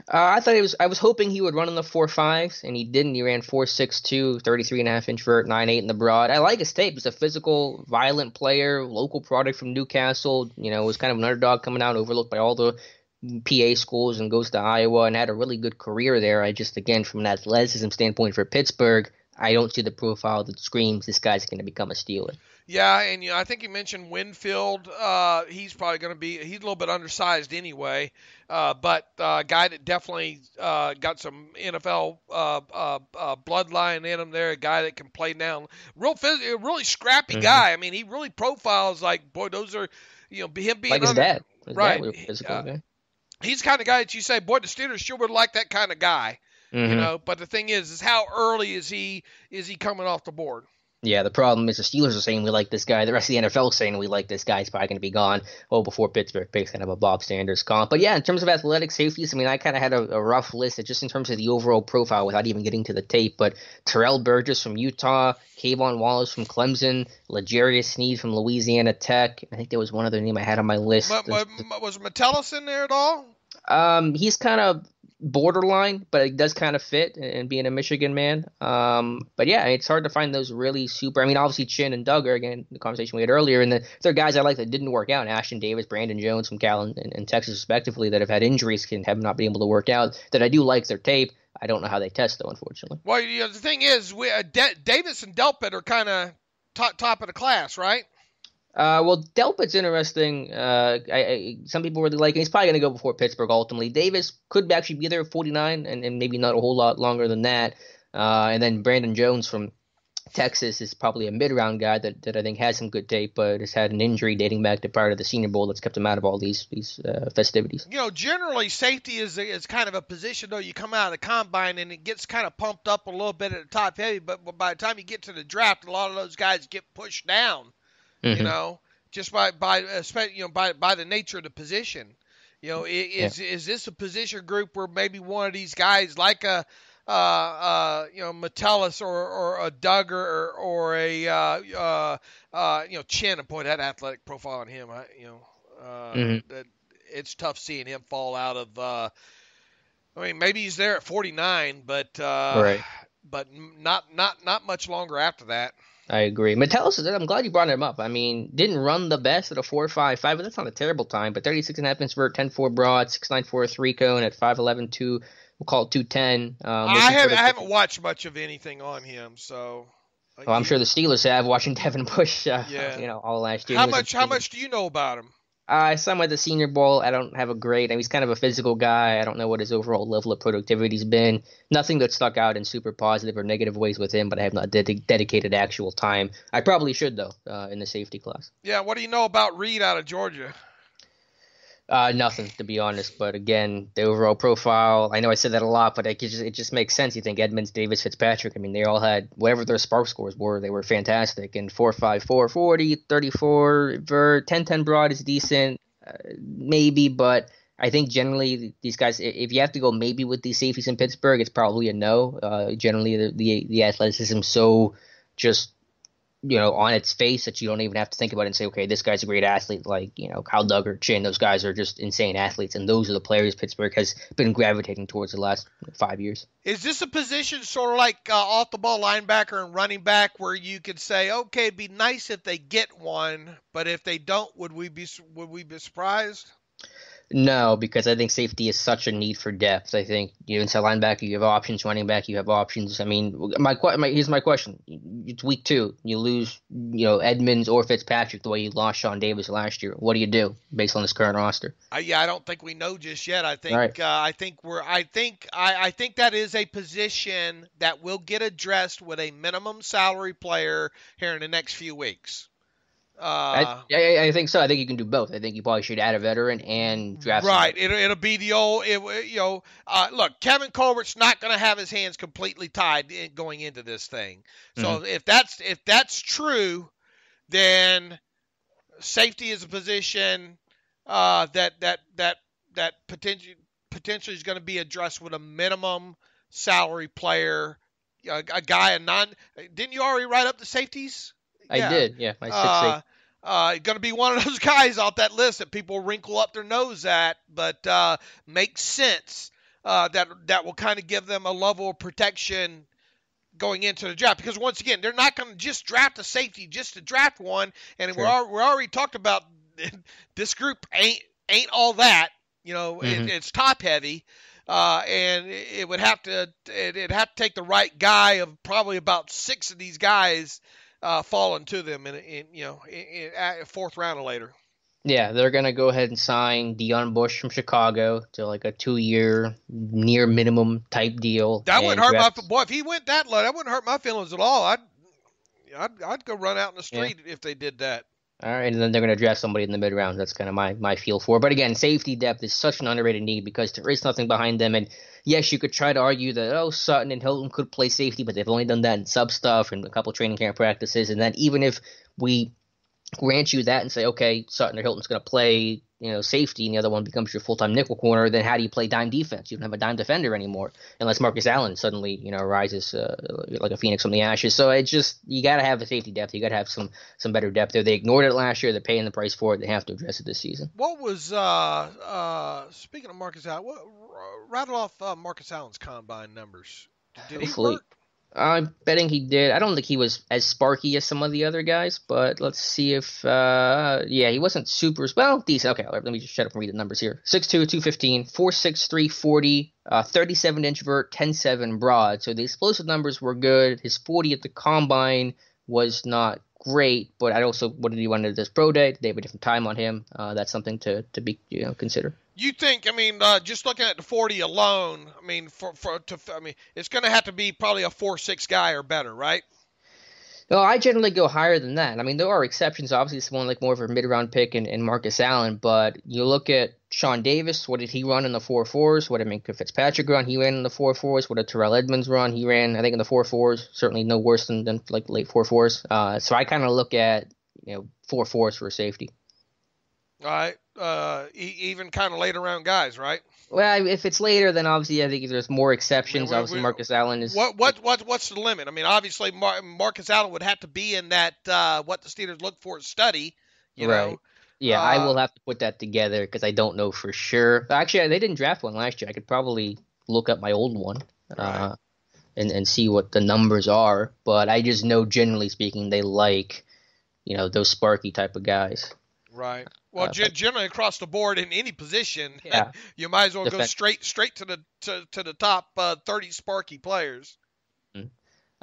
I was hoping he would run in the 4.5s, and he didn't. He ran 4.62, 33.5-inch vert, 9.8 in the broad. I like his tape. He's a physical, violent player, local product from Newcastle. Was kind of an underdog coming out, overlooked by all the PA schools, and goes to Iowa and had a really good career there. I just, again, from an athleticism standpoint for Pittsburgh, I don't see the profile that screams this guy's going to become a Steeler. Yeah, and I think you mentioned Winfield. He's probably going to be – he's a little bit undersized anyway, but a guy that definitely got some NFL bloodline in him there, a guy that can play down. Really scrappy guy. I mean, he really profiles like, boy, those are – him being – like his dad. His right. dad was a physical guy. He's the kind of guy that you say, boy, the Steelers sure would like that kind of guy. But the thing is how early is he coming off the board? Yeah, the problem is the Steelers are saying we like this guy. The rest of the NFL is saying we like this guy. He's probably going to be gone before Pittsburgh picks kind of a Bob Sanders comp. But yeah, in terms of athletic safeties, I mean, I kind of had a rough list just in terms of the overall profile without even getting to the tape. But Terrell Burgess from Utah, Kayvon Wallace from Clemson, L'Jarius Sneed from Louisiana Tech. I think there was one other name I had on my list. Was Metellus in there at all? He's kind of borderline, but it does kind of fit and being a Michigan man. But yeah, it's hard to find those really super. I mean, obviously Chin and Duggar, again, the conversation we had earlier, and they're guys I like that didn't work out. Ashton Davis, Brandon Jones from Cal and Texas, respectively, that have had injuries and have not been able to work out. That I do like their tape. I don't know how they test though, unfortunately. Well, the thing is, Davis and Delpit are kind of top of the class, right? Well, Delpit's interesting. Some people really like him. He's probably going to go before Pittsburgh ultimately. Davis could actually be there at 49 and maybe not a whole lot longer than that. And then Brandon Jones from Texas is probably a mid-round guy that I think has some good tape, but has had an injury dating back to prior to the Senior Bowl that's kept him out of all these festivities. Generally safety is kind of a position, though. You come out of the combine and it gets kind of pumped up a little bit at the top heavy, but by the time you get to the draft, a lot of those guys get pushed down. just by the nature of the position. Is this a position group where maybe one of these guys like a Metellus or a Duggar or a Chin, and boy, that athletic profile on him, that it's tough seeing him fall out of. Maybe he's there at 49, but Right. but not much longer after that. I agree. Metellus, I'm glad you brought him up. I mean, didn't run the best at a 4.55, but that's not a terrible time. But 36.5 inch vert, 10.4 broad, 6.94 3 cone at 5'11", we'll call it 210. I haven't watched much of anything on him, so. Well, I'm sure the Steelers have, watching Devin Bush, all last year. How much do you know about him? I saw him at the Senior Bowl. I don't have a grade. He's kind of a physical guy. I don't know what his overall level of productivity's been. Nothing that stuck out in super positive or negative ways with him, but I have not dedicated actual time. I probably should, though, in the safety class. Yeah, what do you know about Reed out of Georgia? Nothing, to be honest. But again, the overall profile, I know I said that a lot, but it just makes sense. You think Edmonds, Davis, Fitzpatrick, they all had whatever their spark scores were. They were fantastic. And 4.54, 40, 34, vert, 10.10 broad is decent, maybe. But I think generally these guys, if you have to go maybe with these safeties in Pittsburgh, it's probably a no. Generally, the athleticism so just on its face that you don't even have to think about it and say, okay, this guy's a great athlete, like, Kyle Duggar, Chin, those guys are just insane athletes, and those are the players Pittsburgh has been gravitating towards the last 5 years. Is this a position sort of like off-the-ball linebacker and running back where you could say, okay, it'd be nice if they get one, but if they don't, would we be surprised? No, because I think safety is such a need for depth. I think inside linebacker, you have options. Running back, you have options. Here's my question. It's week 2. You lose, Edmonds or Fitzpatrick the way you lost Sean Davis last year. What do you do based on this current roster? I don't think we know just yet. I think right. I think that is a position that will get addressed with a minimum salary player here in the next few weeks. I think so. I think you can do both. I think you probably should add a veteran and draft. Right. It'll be the old. Look, Kevin Colbert's not going to have his hands completely tied going into this thing. So if that's true, then safety is a position that potentially is going to be addressed with a minimum salary player, a guy Didn't you already write up the safeties? I did, yeah. My 6'8". Going to be one of those guys off that list that people wrinkle up their nose at, but makes sense that will kind of give them a level of protection going into the draft. Because once again, they're not going to just draft a safety just to draft one. And sure. We're already talked about this group ain't all that. It's top heavy. And it would have to take the right guy of probably about 6 of these guys falling to them in fourth round or later. Yeah, they're going to go ahead and sign Deion Bush from Chicago to like a 2-year near minimum type deal. That wouldn't hurt if he went that low, that wouldn't hurt my feelings at all. I'd go run out in the street if they did that. All right, and then they're going to draft somebody in the mid-round. That's kind of my feel for it. But again, safety depth is such an underrated need because there is nothing behind them. And yes, you could try to argue that, Sutton and Hilton could play safety, but they've only done that in sub stuff and a couple training camp practices. And then even if we grant you that and say, okay, Sutton or Hilton's going to play, safety, and the other one becomes your full-time nickel corner, then how do you play dime defense? You don't have a dime defender anymore unless Marcus Allen suddenly, rises like a phoenix from the ashes. So it's just, you got to have a safety depth. You got to have some better depth there. They ignored it last year. They're paying the price for it. They have to address it this season. What was, speaking of Marcus Allen, rattle off Marcus Allen's combine numbers. Did he work? I'm betting he did. I don't think he was as sparky as some of the other guys, but let's see if, he wasn't super, decent. Okay, let me just shut up and read the numbers here. 6'2", 215, 4'6", 340, 37-inch vert, 10.7 broad. So the explosive numbers were good. His 40 at the combine was not great, but what did he want to this pro day? They have a different time on him. That's something to be consider. You think? Just looking at the 40 alone. It's going to have to be probably a 4.6 guy or better, right? No, I generally go higher than that. There are exceptions. Obviously, someone like more of a mid-round pick in Marcus Allen, but you look at Sean Davis. What did he run in the 4.4s? What did Fitzpatrick run? He ran in the 4.4s. What did Terrell Edmonds run? He ran, I think, in the 4.4s. Certainly no worse than like late 4.4s. So I kind of look at 4-4s for a safety. All right. Even kind of later round guys, right? Well, if it's later, then obviously I think there's more exceptions. Obviously, Marcus Allen is. What's the limit? I mean, obviously Marcus Allen would have to be in that what the Steelers look for study. You right. know. Yeah, I will have to put that together because I don't know for sure. Actually, they didn't draft one last year. I could probably look up my old one Right. and see what the numbers are. But I just know, generally speaking, they like those sparky type of guys. Right. Well, generally across the board in any position, yeah. you might as well go straight to the top 30 sparky players.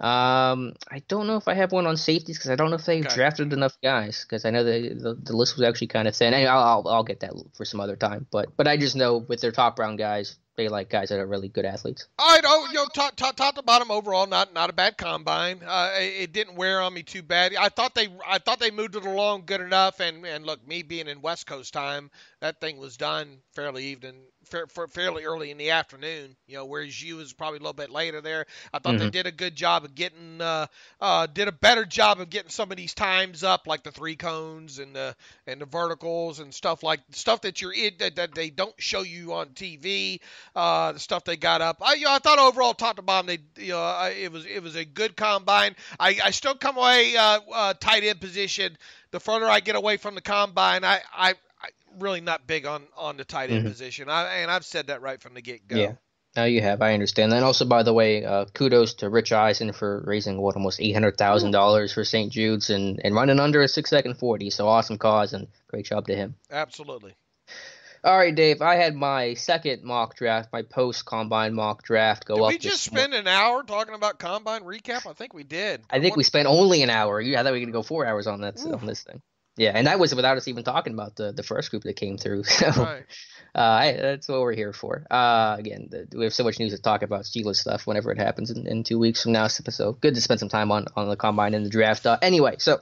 I don't know if I have one on safeties because I don't know if they've drafted enough guys because I know the list was actually kind of thin. Anyway, I'll get that for some other time. But I just know with their top round guys, they like guys that are really good athletes. All right, top to bottom overall, not a bad combine. It didn't wear on me too bad. I thought they moved it along good enough. And look, me being in West Coast time, that thing was done fairly early in the afternoon. Whereas you was probably a little bit later there. I thought they did a good job of getting did a better job of getting some of these times up, like the 3 cones and the verticals and stuff that you're in that they don't show you on TV. The stuff they got up. I thought overall, top to bottom, it was a good combine. I still come away tight end position. The further I get away from the combine, I really not big on the tight end position. And I've said that right from the get go. Yeah. Now you have. I understand. And also, by the way, kudos to Rich Eisen for raising almost $800,000 for St. Jude's and running under a 6-second 40. So awesome cause and great job to him. Absolutely. All right, Dave, I had my second mock draft, my post-combine mock draft go up. Did we just spend an hour talking about combine recap? I think we did. I think we spent only an hour. I thought we were going to go 4 hours on this thing. Yeah, and that was without us even talking about the first group that came through. So right. That's what we're here for. Again, we have so much news to talk about Steelers stuff whenever it happens in 2 weeks from now. So good to spend some time on the combine and the draft. Anyway, so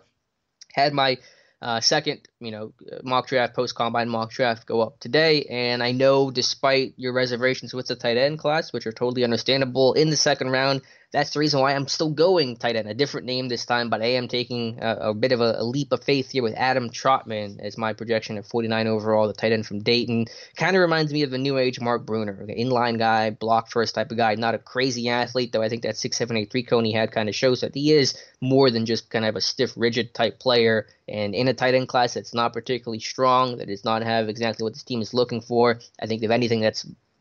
had my second, mock draft, post-combine mock draft go up today, and I know despite your reservations with the tight end class, which are totally understandable, in the second round, that's the reason why I'm still going tight end. A different name this time, but I am taking a bit of a leap of faith here with Adam Trotman as my projection at 49 overall, the tight end from Dayton. Kind of reminds me of a new age Mark Bruner, an inline guy, block first type of guy, not a crazy athlete, though I think that 6'7", 3 cone he had kind of shows that he is more than just kind of a stiff, rigid type player. And in a tight end class that's not particularly strong, that does not have exactly what this team is looking for, I think if anything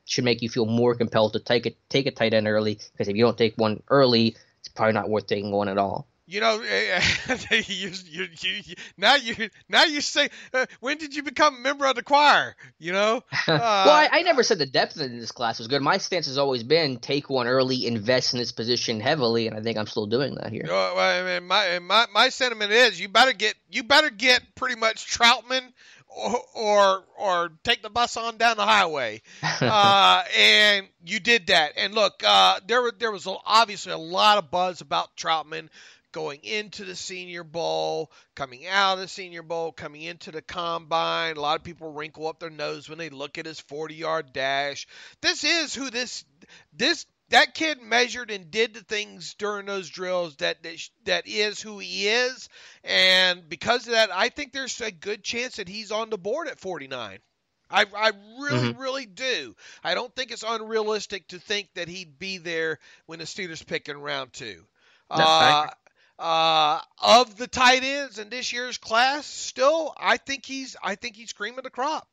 should make you feel more compelled to take a tight end early, because if you don't take one early, it's probably not worth taking one at all. Now you say, when did you become a member of the choir? Well, I never said the depth in this class was good. My stance has always been take one early, invest in this position heavily, and I think I'm still doing that here. My sentiment is you better get pretty much Troutman or take the bus on down the highway. And you did that. And look, there was obviously a lot of buzz about Troutman going into the Senior Bowl, coming out of the Senior Bowl, coming into the Combine. A lot of people wrinkle up their nose when they look at his 40-yard dash. This is who that kid measured and did the things during those drills that is who he is. And because of that, I think there's a good chance that he's on the board at 49. I really do. I don't think it's unrealistic to think that he'd be there when the Steelers pick in round 2. Of the tight ends in this year's class, still, I think he's cream of the crop.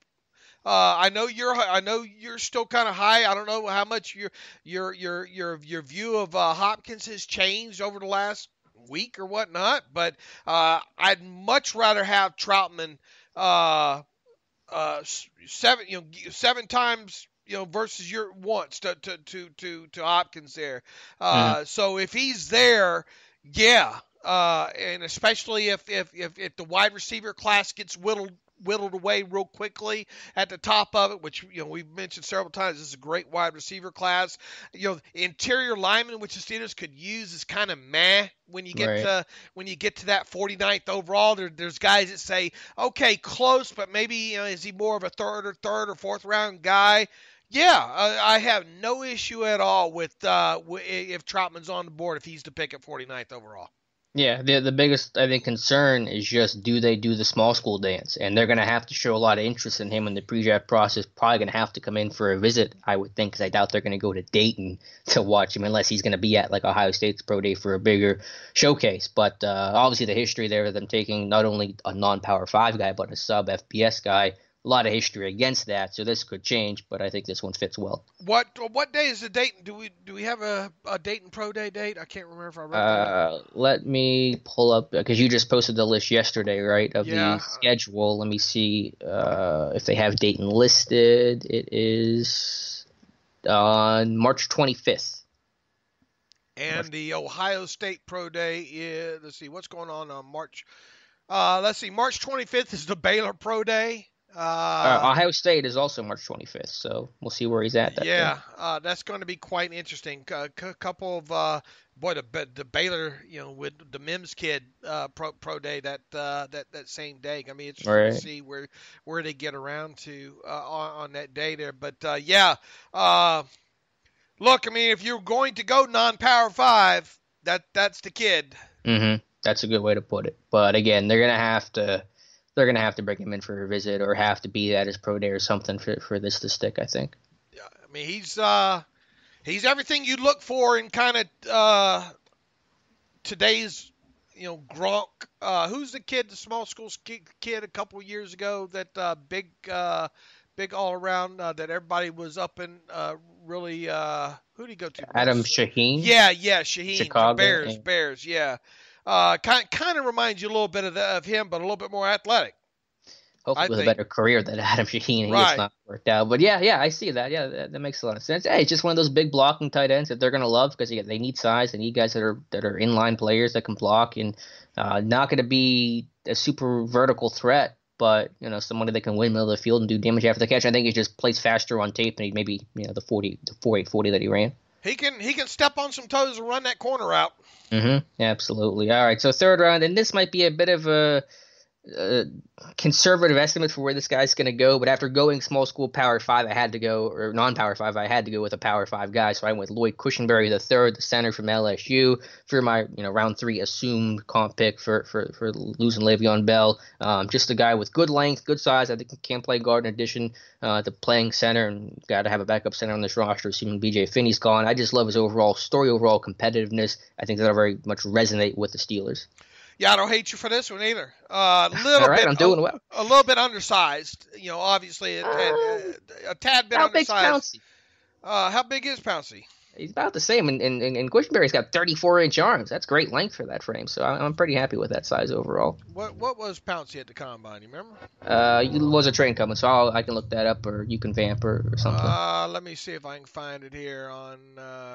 I know you're still kind of high. I don't know how much your view of Hopkins has changed over the last week or whatnot, but I'd much rather have Troutman 7 times versus your once to Hopkins there. So if he's there, yeah, and especially if the wide receiver class gets whittled away real quickly at the top of it, which we've mentioned several times, this is a great wide receiver class. Interior lineman, which the Steelers could use, is kind of meh when you get to that 49th overall. There's guys that say, okay, close, but maybe is he more of a third or fourth round guy? Yeah, I have no issue at all with if Troutman's on the board if he's the pick at 49th overall. Yeah, the biggest I think concern is just do they do the small school dance, and they're going to have to show a lot of interest in him in the pre-draft process. Probably going to have to come in for a visit, I would think, because I doubt they're going to go to Dayton to watch him unless he's going to be at like Ohio State's pro day for a bigger showcase. But obviously the history there of them taking not only a non-power five guy but a sub FBS guy. A lot of history against that, so this could change, but I think this one fits well. What day is the Dayton? Do we have a Dayton Pro Day date? I can't remember if I wrote that down. Let me pull up because you just posted the list yesterday, right? Of Yeah. the schedule. Let me see if they have Dayton listed. It is on March 25th. And the Ohio State Pro Day is, let's see, what's going on March? Let's see, March 25th is the Baylor Pro Day. Ohio State is also March 25th, so we'll see where he's at. That's going to be quite interesting. Couple of the Baylor, with the Mims kid pro day that same day. I mean, it's Right. to see where they get around to on that day there. But look, I mean, if you're going to go non-power five, that's the kid. Mm-hmm. That's a good way to put it. But again, they're gonna have to bring him in for a visit or have to be at his pro day or something for this to stick, I think. Yeah, I mean, he's everything you look for in kind of today's, Gronk. Who's the kid, the small school kid a couple of years ago that big all around that everybody was up in really who did he go to? Adam Shaheen? Yeah, Shaheen. Chicago. Bears, yeah. Kind of reminds you a little bit of him, but a little bit more athletic. Hopefully with a better career than Adam Shaheen. Right. He's not worked out. But yeah, I see that. Yeah, that makes a lot of sense. Hey, it's just one of those big blocking tight ends that they're going to love because they need size. They need guys that are inline players that can block and not going to be a super vertical threat, but somebody that can win middle of the field and do damage after the catch. I think he just plays faster on tape than he maybe the 4.840 that he ran. He can step on some toes and run that corner out. Mm-hmm. Absolutely. All right. So third round, and this might be a bit of a conservative estimate for where this guy's going to go, but after going small school power five, or non-power five, I had to go with a power five guy. So I went with Lloyd Cushenberry the third, the center from LSU, for my round 3 assumed comp pick for losing Le'Veon Bell. Just a guy with good length, good size. I think he can play guard in addition to playing center, and got to have a backup center on this roster, assuming BJ Finney's gone. I just love his overall competitiveness. I think that'll very much resonate with the Steelers. Yeah, I don't hate you for this one either. All right, I'm doing well. A little bit undersized. Obviously a tad bit undersized. How big's Pouncey? How big is Pouncey? He's about the same, and Cushenberry's got 34-inch arms. That's great length for that frame, so I'm pretty happy with that size overall. What was Pouncey at the combine? You remember? He was a train coming, so I can look that up, or you can vamp or something. Let me see if I can find it here on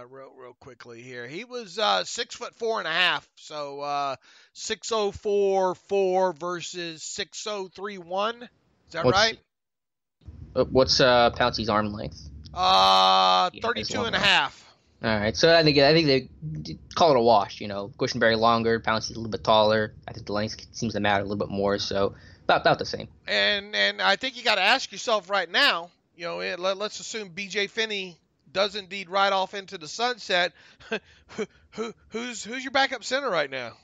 real quickly here. He was 6'4.5", so 6'04.4" versus 6'03.1". Is that right? What's Pouncey's arm length? 32.5". All right, so I think they call it a wash. Cushenberry longer, Pouncey's a little bit taller. I think the length seems to matter a little bit more, so about the same. And I think you got to ask yourself right now. Let's assume BJ Finney does indeed ride off into the sunset. Who's your backup center right now?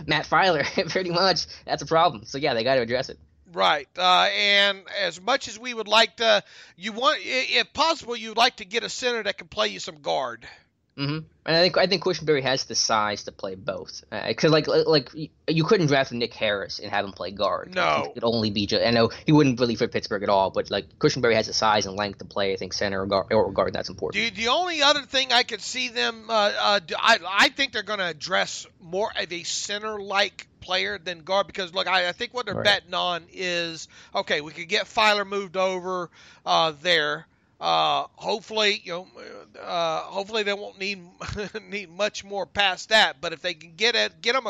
Matt Filer, pretty much. That's a problem. So yeah, they got to address it. Right, and as much as we would like to, if possible, you'd like to get a center that can play you some guard. Mm-hmm. And I think Cushenberry has the size to play both. Because like you couldn't draft Nick Harris and have him play guard. No, it could only be I know he wouldn't really fit Pittsburgh at all, but like Cushenberry has the size and length to play. I think center or guard, that's important. The only other thing I could see them, I think they're going to address more of a center-like player than guard, because look, I think what they're betting on is, okay, we could get Filer moved over there. Hopefully they won't need much more past that. But if they can get them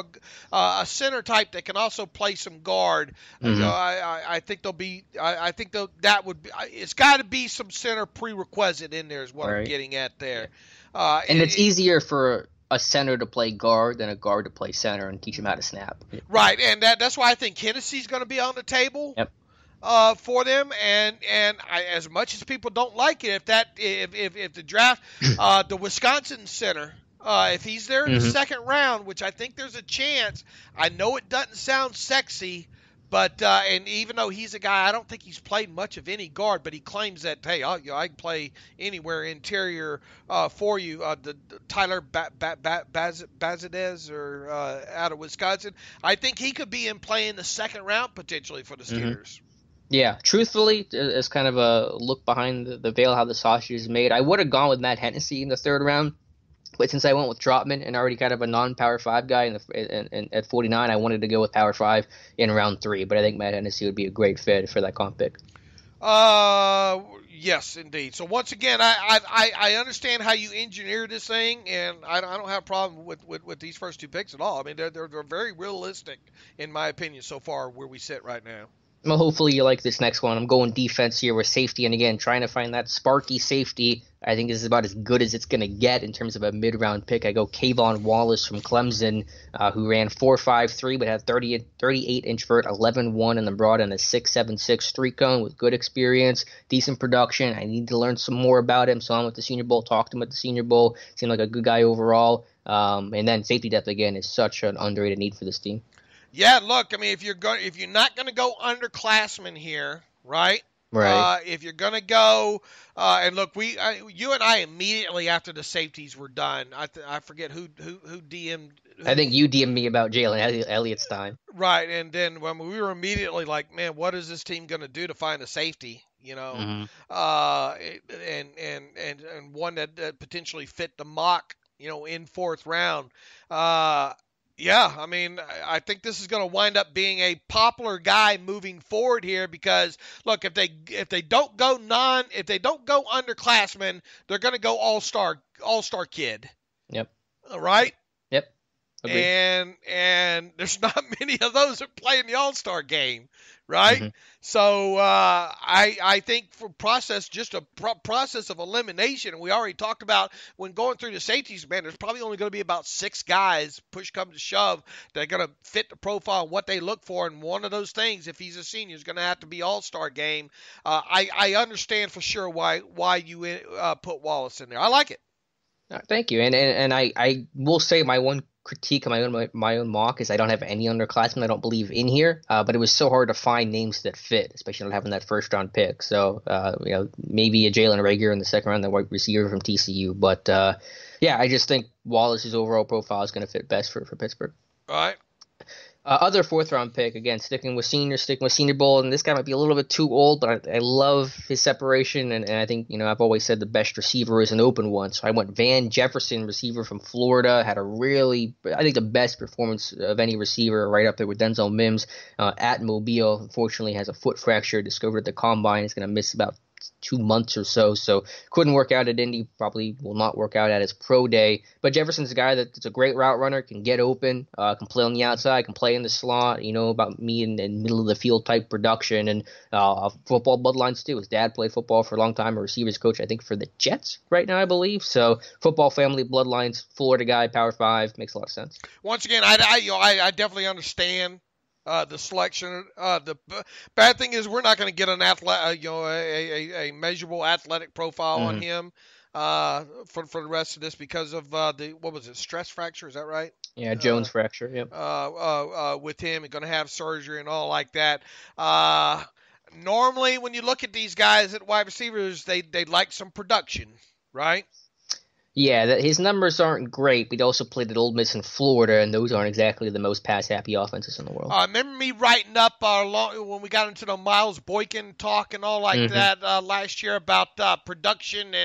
a center type that can also play some guard, mm-hmm. I think they'll be. I think that would be. It's got to be some center prerequisite in there is what I'm getting at there. And it's easier for a center to play guard than a guard to play center and teach him how to snap. Right, and that's why I think Hennessy's going to be on the table. Yep. For them, and as much as people don't like it, if the draft, the Wisconsin center If he's there in the second round, which I think there's a chance, I know it doesn't sound sexy, but and even though he's a guy, I don't think he's played much of any guard, but he claims that, hey, I can play anywhere interior for you. The Tyler Bazadez or out of Wisconsin, I think he could be in play in the second round potentially for the Steelers. Yeah, truthfully, as kind of a look behind the veil how the sausage is made, I would have gone with Matt Hennessy in the third round. But since I went with Trotman and already kind of a non-Power 5 guy at 49, I wanted to go with Power 5 in round 3. But I think Matt Hennessy would be a great fit for that comp pick. Yes, indeed. So once again, I understand how you engineer this thing, and I don't have a problem with these first 2 picks at all. I mean, they're very realistic, in my opinion, so far where we sit right now. Well, hopefully you like this next one. I'm going defense here with safety, and again, trying to find that sparky safety. I think this is about as good as it's going to get in terms of a mid-round pick. I go Kayvon Wallace from Clemson, who ran 4.53 but had 38-inch vert, 11.1, and then brought in a 6.76 streak cone with good experience, decent production. I need to learn some more about him, so I'm at the Senior Bowl, talked to him at the Senior Bowl. Seemed like a good guy overall. And then safety depth, again, is such an underrated need for this team. Yeah, look, I mean, if you're not going to go underclassmen here, right? Right. If you're going to go, and look, you and I immediately after the safeties were done. I forget who DM'd. I think you DM'd me about Jalen Elliott's time. Right, and then when we were immediately like, man, what is this team going to do to find a safety? You know, and one that potentially fit the mock, in 4th round. Yeah, I mean, I think this is going to wind up being a popular guy moving forward here because look, if they don't go underclassmen, they're going to go all-star kid. Yep. All right? Yep. Agreed. And there's not many of those that play in the all-star game, right? So I think for process of elimination, and we already talked about when going through the safeties, man, there's probably only going to be about 6 guys, push come to shove, that are going to fit the profile of what they look for. And one of those things, if he's a senior, is going to have to be all-star game. I understand for sure why you put Wallace in there. I like it. Thank you. And I will say my one critique of my own mock is I don't have any underclassmen I don't believe in here, but it was so hard to find names that fit, especially not having that first round pick. So maybe a Jalen Reagor in the second round, the wide receiver from TCU. But I just think Wallace's overall profile is going to fit best for Pittsburgh. All right. Other 4th round pick, again, sticking with Senior Bowl, and this guy might be a little bit too old, but I love his separation, and I think, I've always said the best receiver is an open one, so I went Van Jefferson, receiver from Florida, had I think the best performance of any receiver, right up there with Denzel Mims at Mobile. Unfortunately, has a foot fracture, discovered at the Combine, is going to miss about 2 months or so couldn't work out at Indy, probably will not work out at his pro day. But Jefferson's a guy that's a great route runner, can get open, can play on the outside, can play in the slot. About me in middle of the field type production, and football bloodlines too. His dad played football for a long time, a receivers coach, I think, for the Jets right now, I believe. So football family bloodlines, Florida guy, Power 5, makes a lot of sense. Once again, I definitely understand the selection. The bad thing is we're not going to get an a measurable athletic profile on him for the rest of this because of stress fracture? Is that right? Yeah, Jones fracture. Yep. With him, he's going to have surgery and all like that. Normally, when you look at these guys at wide receivers, they like some production, right? Yeah, his numbers aren't great, but he also played at Ole Miss in Florida, and those aren't exactly the most pass-happy offenses in the world. Remember me writing up when we got into the Miles Boykin talk and all like that last year about production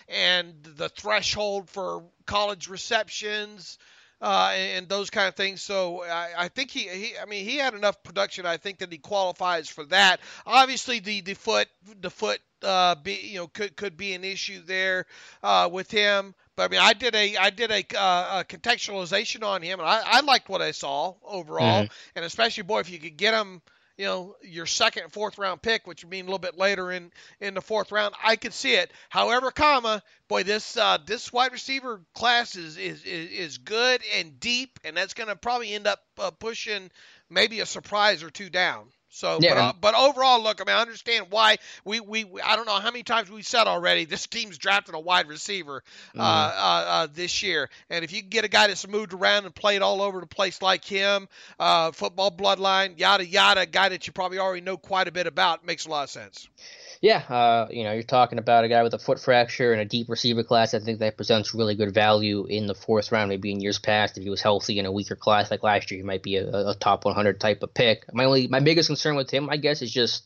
and the threshold for college receptions and those kind of things. So I think he had enough production. I think that he qualifies for that. Obviously, the foot could be an issue there with him. But I mean, I did a contextualization on him, and I liked what I saw overall. And especially, boy, if you could get him, your second and 4th round pick, which would mean a little bit later in the 4th round, I could see it. However, boy, this wide receiver class is good and deep, and that's going to probably end up pushing maybe a surprise or 2 down. So, Yeah, but overall, look, I mean, I understand why we I don't know how many times we said already this team's drafting a wide receiver this year, and if you can get a guy that's moved around and played all over the place like him, football bloodline, yada yada, a guy that you probably already know quite a bit about, makes a lot of sense. Yeah, you're talking about a guy with a foot fracture and a deep receiver class. I think that presents really good value in the fourth round. Maybe in years past, if he was healthy in a weaker class like last year, he might be a top 100 type of pick. My biggest concern with him, I guess, is just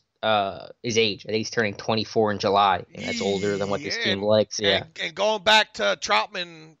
his age. I think he's turning 24 in July, and that's older than what this team likes. Yeah, and going back to Troutman,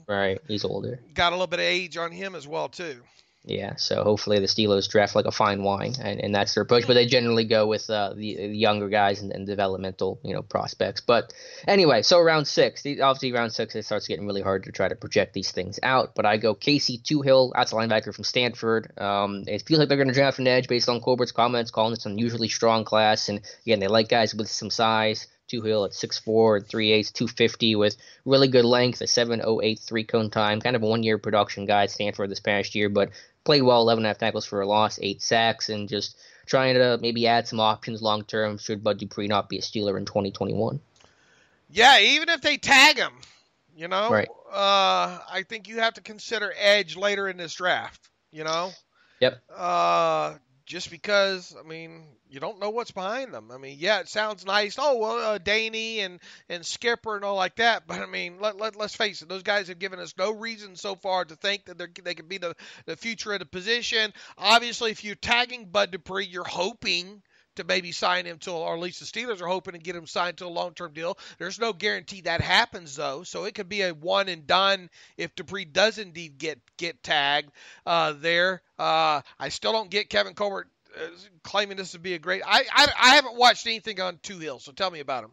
right, he's older. Got a little bit of age on him as well too. Yeah, so hopefully the Steelers draft like a fine wine, and that's their approach. But they generally go with the younger guys and developmental, prospects. But anyway, so round 6, obviously round 6, it starts getting really hard to try to project these things out. But I go Casey Toohill, outside linebacker from Stanford. It feels like they're going to draft an edge based on Colbert's comments, calling this an unusually strong class. And again, they like guys with some size. Toohill at 6'4", 3/8", 250 with really good length, a 7.08 3-cone time, kind of a one-year production guy at Stanford this past year, but played well, 11.5 tackles for a loss, 8 sacks, and just trying to maybe add some options long-term should Bud Dupree not be a Steeler in 2021. Yeah, even if they tag him, Right. I think you have to consider edge later in this draft, Yep. Just because, I mean, you don't know what's behind them. I mean, yeah, it sounds nice. Oh, well, Daney and Skipper and all like that. But, I mean, let's face it. Those guys have given us no reason so far to think that they could be the future of the position. Obviously, if you're tagging Bud Dupree, you're hoping to maybe sign him or at least the Steelers are hoping to get him signed to a long-term deal. There's no guarantee that happens, though. So it could be a one and done if Dupree does indeed get tagged there. I still don't get Kevin Colbert claiming this to be a great. I haven't watched anything on Toohill, so tell me about him.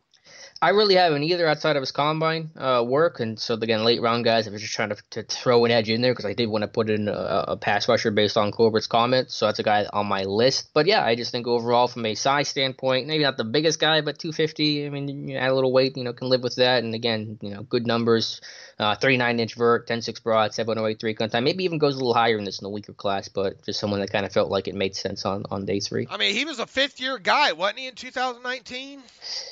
I really haven't either outside of his combine work, and so again, late round guys, I was just trying to throw an edge in there because I did want to put in a pass rusher based on Colbert's comments, so that's a guy on my list. But yeah, I just think overall from a size standpoint, maybe not the biggest guy, but 250. I mean, you add a little weight, can live with that, and again, good numbers, 39-inch vert, 10.6 broad, 7.08 3-cone time. Maybe even goes a little higher in this in the weaker class, but just someone that kind of felt like it made sense on day 3. I mean, he was a fifth-year guy, wasn't he, in 2019?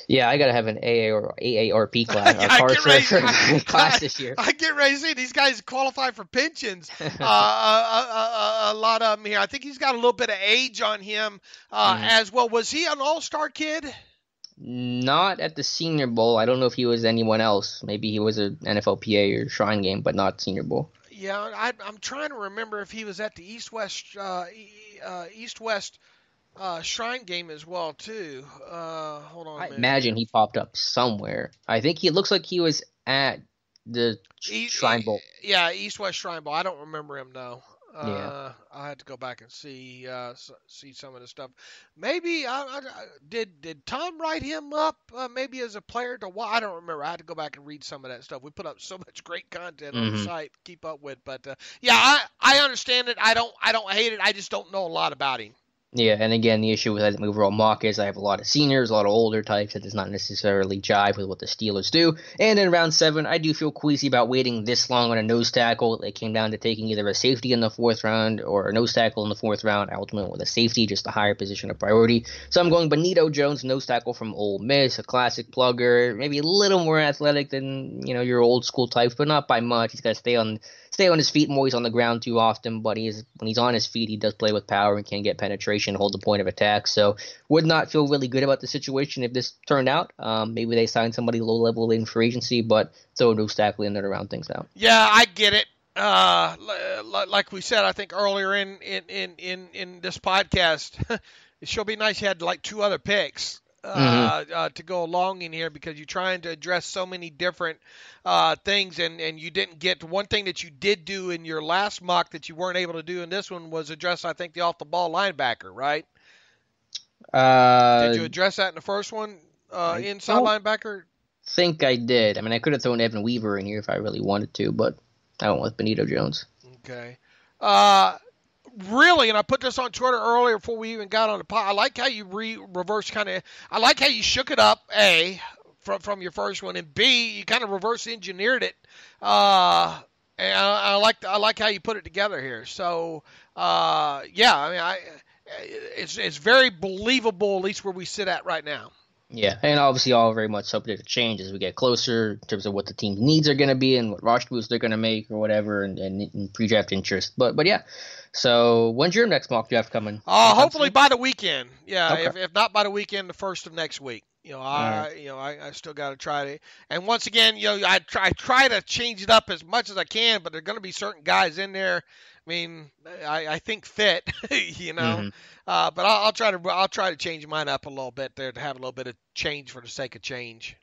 Yeah, I gotta have an AARP class, class this year. I get ready to see these guys qualify for pensions. A lot of them here. I think he's got a little bit of age on him as well. Was he an all-star kid? Not at the Senior Bowl. I don't know if he was anyone else. Maybe he was an NFLPA or Shrine Game, but not Senior Bowl. Yeah, I'm trying to remember if he was at the East-West Shrine Game as well too. Hold on a minute. I imagine he popped up somewhere. I think he looks like he was at the Shrine Bowl. Yeah, East-West Shrine Bowl. I don't remember him though. Yeah. I had to go back and see some of the stuff. Maybe did Tom write him up maybe as a player to watch? I don't remember. I had to go back and read some of that stuff. We put up so much great content on the site to keep up with. But yeah, I understand it. I don't hate it. I just don't know a lot about him. Yeah, and again, the issue with the overall mock is I have a lot of seniors, a lot of older types that does not necessarily jive with what the Steelers do. And in round 7, I do feel queasy about waiting this long on a nose tackle. It came down to taking either a safety in the 4th round or a nose tackle in the 4th round. I ultimately went with a safety, just a higher position of priority. So I'm going Benito Jones, nose tackle from Ole Miss, a classic plugger, maybe a little more athletic than your old school types, but not by much. He's got to stay on his feet more. He's on the ground too often, but when he's on his feet, he does play with power and can get penetration, hold the point of attack. So would not feel really good about the situation if this turned out. Maybe they signed somebody low level in free agency, but throw a nose tackle in there to round things out. Yeah, I get it. Like we said, I think earlier in this podcast, it sure be nice you had like 2 other picks. To go along in here because you're trying to address so many different things and you didn't get to one thing that you did do in your last mock that you weren't able to do in this one was address, I think, the off-the-ball linebacker, right? Did you address that in the first one, inside linebacker? I think I did. I mean, I could have thrown Evan Weaver in here if I really wanted to, but I went with Benito Jones. Okay. Really, and I put this on Twitter earlier before we even got on the pod. I like how you reverse I like how you shook it up, A, from your first one, and B, you kind of reverse engineered it. And I like how you put it together here. So, yeah, I mean, it's very believable, at least where we sit at right now. Yeah, and obviously all very much subject to change as we get closer in terms of what the team's needs are going to be and what roster moves they're going to make or whatever, and pre-draft interest. But yeah, so when's your next mock draft coming? Hopefully by the weekend. Yeah, Okay. if not by the weekend, the first of next week. I still got to try to. And once again, I try to change it up as much as I can, but there are going to be certain guys in there. I mean, I think fit, Mm-hmm. but I'll try to change mine up a little bit there to have a little bit of change for the sake of change.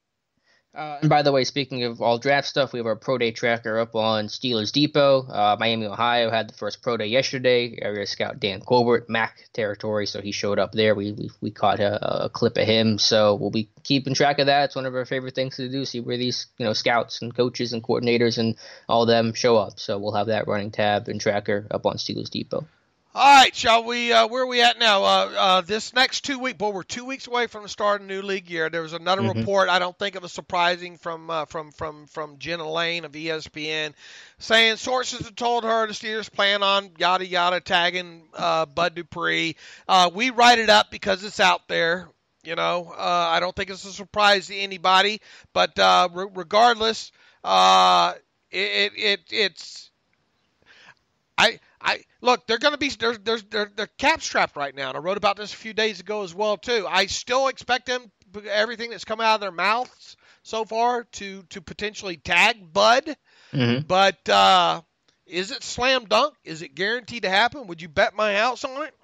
And by the way, speaking of all draft stuff, we have our pro day tracker up on Steelers Depot. Miami, Ohio had the first pro day yesterday. Area scout Dan Colbert, MAC territory, so he showed up there. We caught a clip of him, so we'll be keeping track of that. It's one of our favorite things to do, see where these scouts and coaches and coordinators and all of them show up. So we'll have that running tab and tracker up on Steelers Depot. All right, shall we? Where are we at now? This next 2 week, we're 2 weeks away from the start of the new league year. There was another report. I don't think it was surprising from Jenna Lane of ESPN, saying sources have told her the Steelers plan on yada yada tagging Bud Dupree. We write it up because it's out there. I don't think it's a surprise to anybody. But regardless, it's. Look, they're going to be they're cap strapped right now, and I wrote about this a few days ago as well too. I still expect them, everything that's come out of their mouths so far, to potentially tag Bud. Mm-hmm. But is it slam dunk? Is it guaranteed to happen? Would you bet my house on it?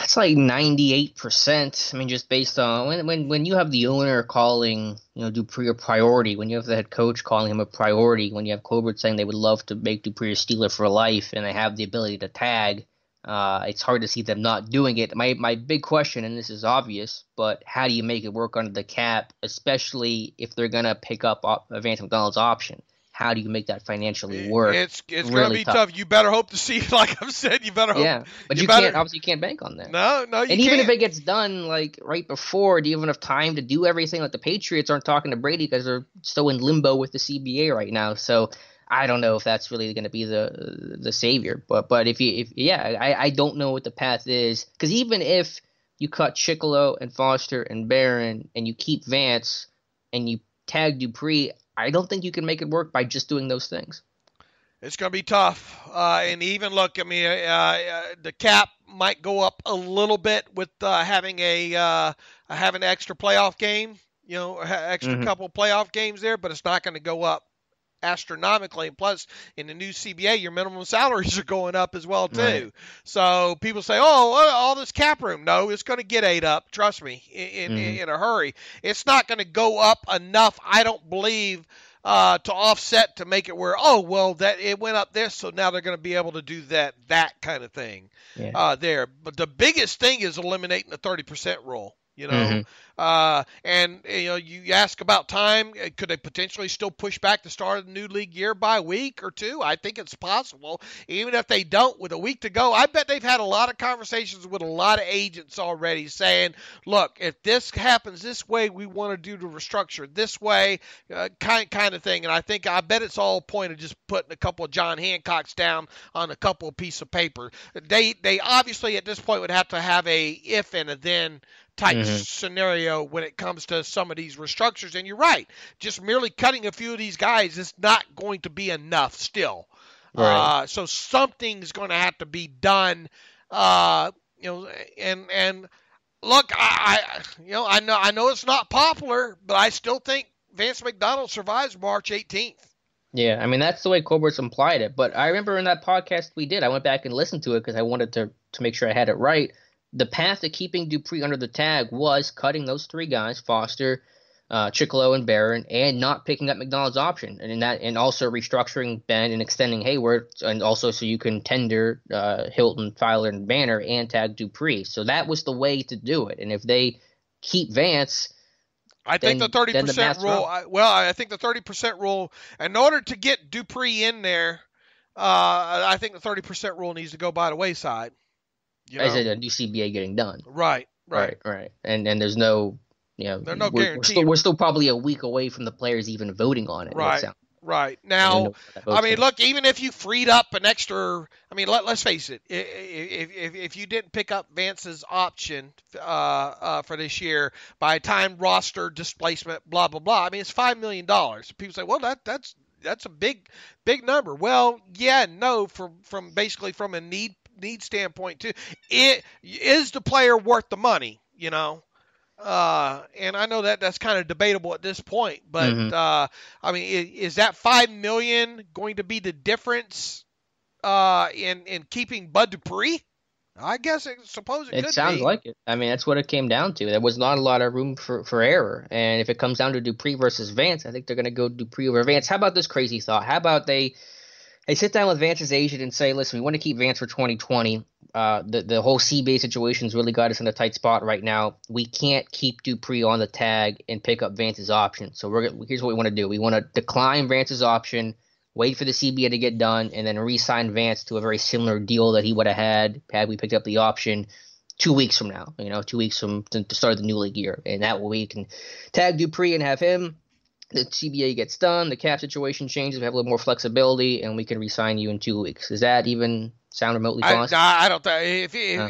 It's like 98%. I mean, just based on when you have the owner calling Dupree a priority, when you have the head coach calling him a priority, when you have Colbert saying they would love to make Dupree a Steeler for life, and they have the ability to tag, it's hard to see them not doing it. My big question, and this is obvious, but how do you make it work under the cap, especially if they're gonna pick up Vance McDonald's option? How do you make that financially work? It's really going to be tough. You better hope to see, like I've said, you better hope. Yeah, but you can't bank on that. No, you can't. And even if it gets done like right before, do you have enough time to do everything? Like the Patriots aren't talking to Brady because they're still in limbo with the CBA right now. So I don't know if that's really going to be the savior. But I don't know what the path is, because even if you cut Chicolo and Foster and Barron and you keep Vance and you tag Dupree, I don't think you can make it work by just doing those things. It's going to be tough. And even look, I mean, the cap might go up a little bit with having an extra playoff game, extra couple playoff games there, but it's not going to go up astronomically. And plus, in the new CBA, your minimum salaries are going up as well too. Right. So people say, "Oh, all this cap room." No, it's going to get ate up. Trust me, in a hurry. It's not going to go up enough, I don't believe, to offset to make it where that it went up this, so now they're going to be able to do that kind of thing there. But the biggest thing is eliminating the 30% rule. And you ask about time. Could they potentially still push back the start of the new league year by a week or two? I think it's possible. Even if they don't, with a week to go, I bet they've had a lot of conversations with a lot of agents already saying, look, if this happens this way, we want to do the restructure this way, kind of thing. And I bet it's all a point of just putting a couple of John Hancocks down on a couple of pieces of paper. They obviously at this point would have to have a if and a then type scenario when it comes to some of these restructures. And you're right. Just merely cutting a few of these guys is not going to be enough still. Right. So something's going to have to be done. And look, I know it's not popular, but I still think Vance McDonald survives March 18th. Yeah, I mean, that's the way Colbert's implied it. But I remember in that podcast we did, I went back and listened to it because I wanted to make sure I had it right. The path to keeping Dupree under the tag was cutting those three guys, Foster, Chicolo, and Barron, and not picking up McDonald's option, and also restructuring Ben and extending Hayward, and also so you can tender Hilton, Fowler, and Banner and tag Dupree. So that was the way to do it. And if they keep Vance, I think the 30% rule. I think the 30% rule. In order to get Dupree in there, I think the 30% rule needs to go by the wayside. As a new CBA getting done. Right. And there's no, there's no guarantee. We're still probably a week away from the players even voting on it. Right. Right. I don't Now, know where that I vote's mean, going. look, even if you freed up an extra, I mean, let's face it, if you didn't pick up Vance's option for this year, by the time roster displacement, blah blah blah, I mean, it's $5 million. People say, well, that's a big number. Well, yeah, no, from basically from a need standpoint too. It is the player worth the money, you know? And I know that that's kind of debatable at this point, but Hmm. I mean, is that $5 million going to be the difference in keeping Bud Dupree? I guess suppose it It could sounds be. like it. I mean, that's what it came down to. There was not a lot of room for error. And if it comes down to Dupree versus Vance, I think they're going to go Dupree over Vance. How about this crazy thought? How about they sit down with Vance's agent and say, listen, we want to keep Vance for 2020. The whole CBA situation's really got us in a tight spot right now. We can't keep Dupree on the tag and pick up Vance's option. So here's what we want to do. We want to decline Vance's option, wait for the CBA to get done, and then re-sign Vance to a very similar deal that he would have had we picked up the option 2 weeks from now. 2 weeks from the start of the new league year, and that way we can tag Dupree and have him. The CBA gets done, the cap situation changes, we have a little more flexibility, and we can re-sign you in 2 weeks. Does that even sound remotely possible? I don't think Huh.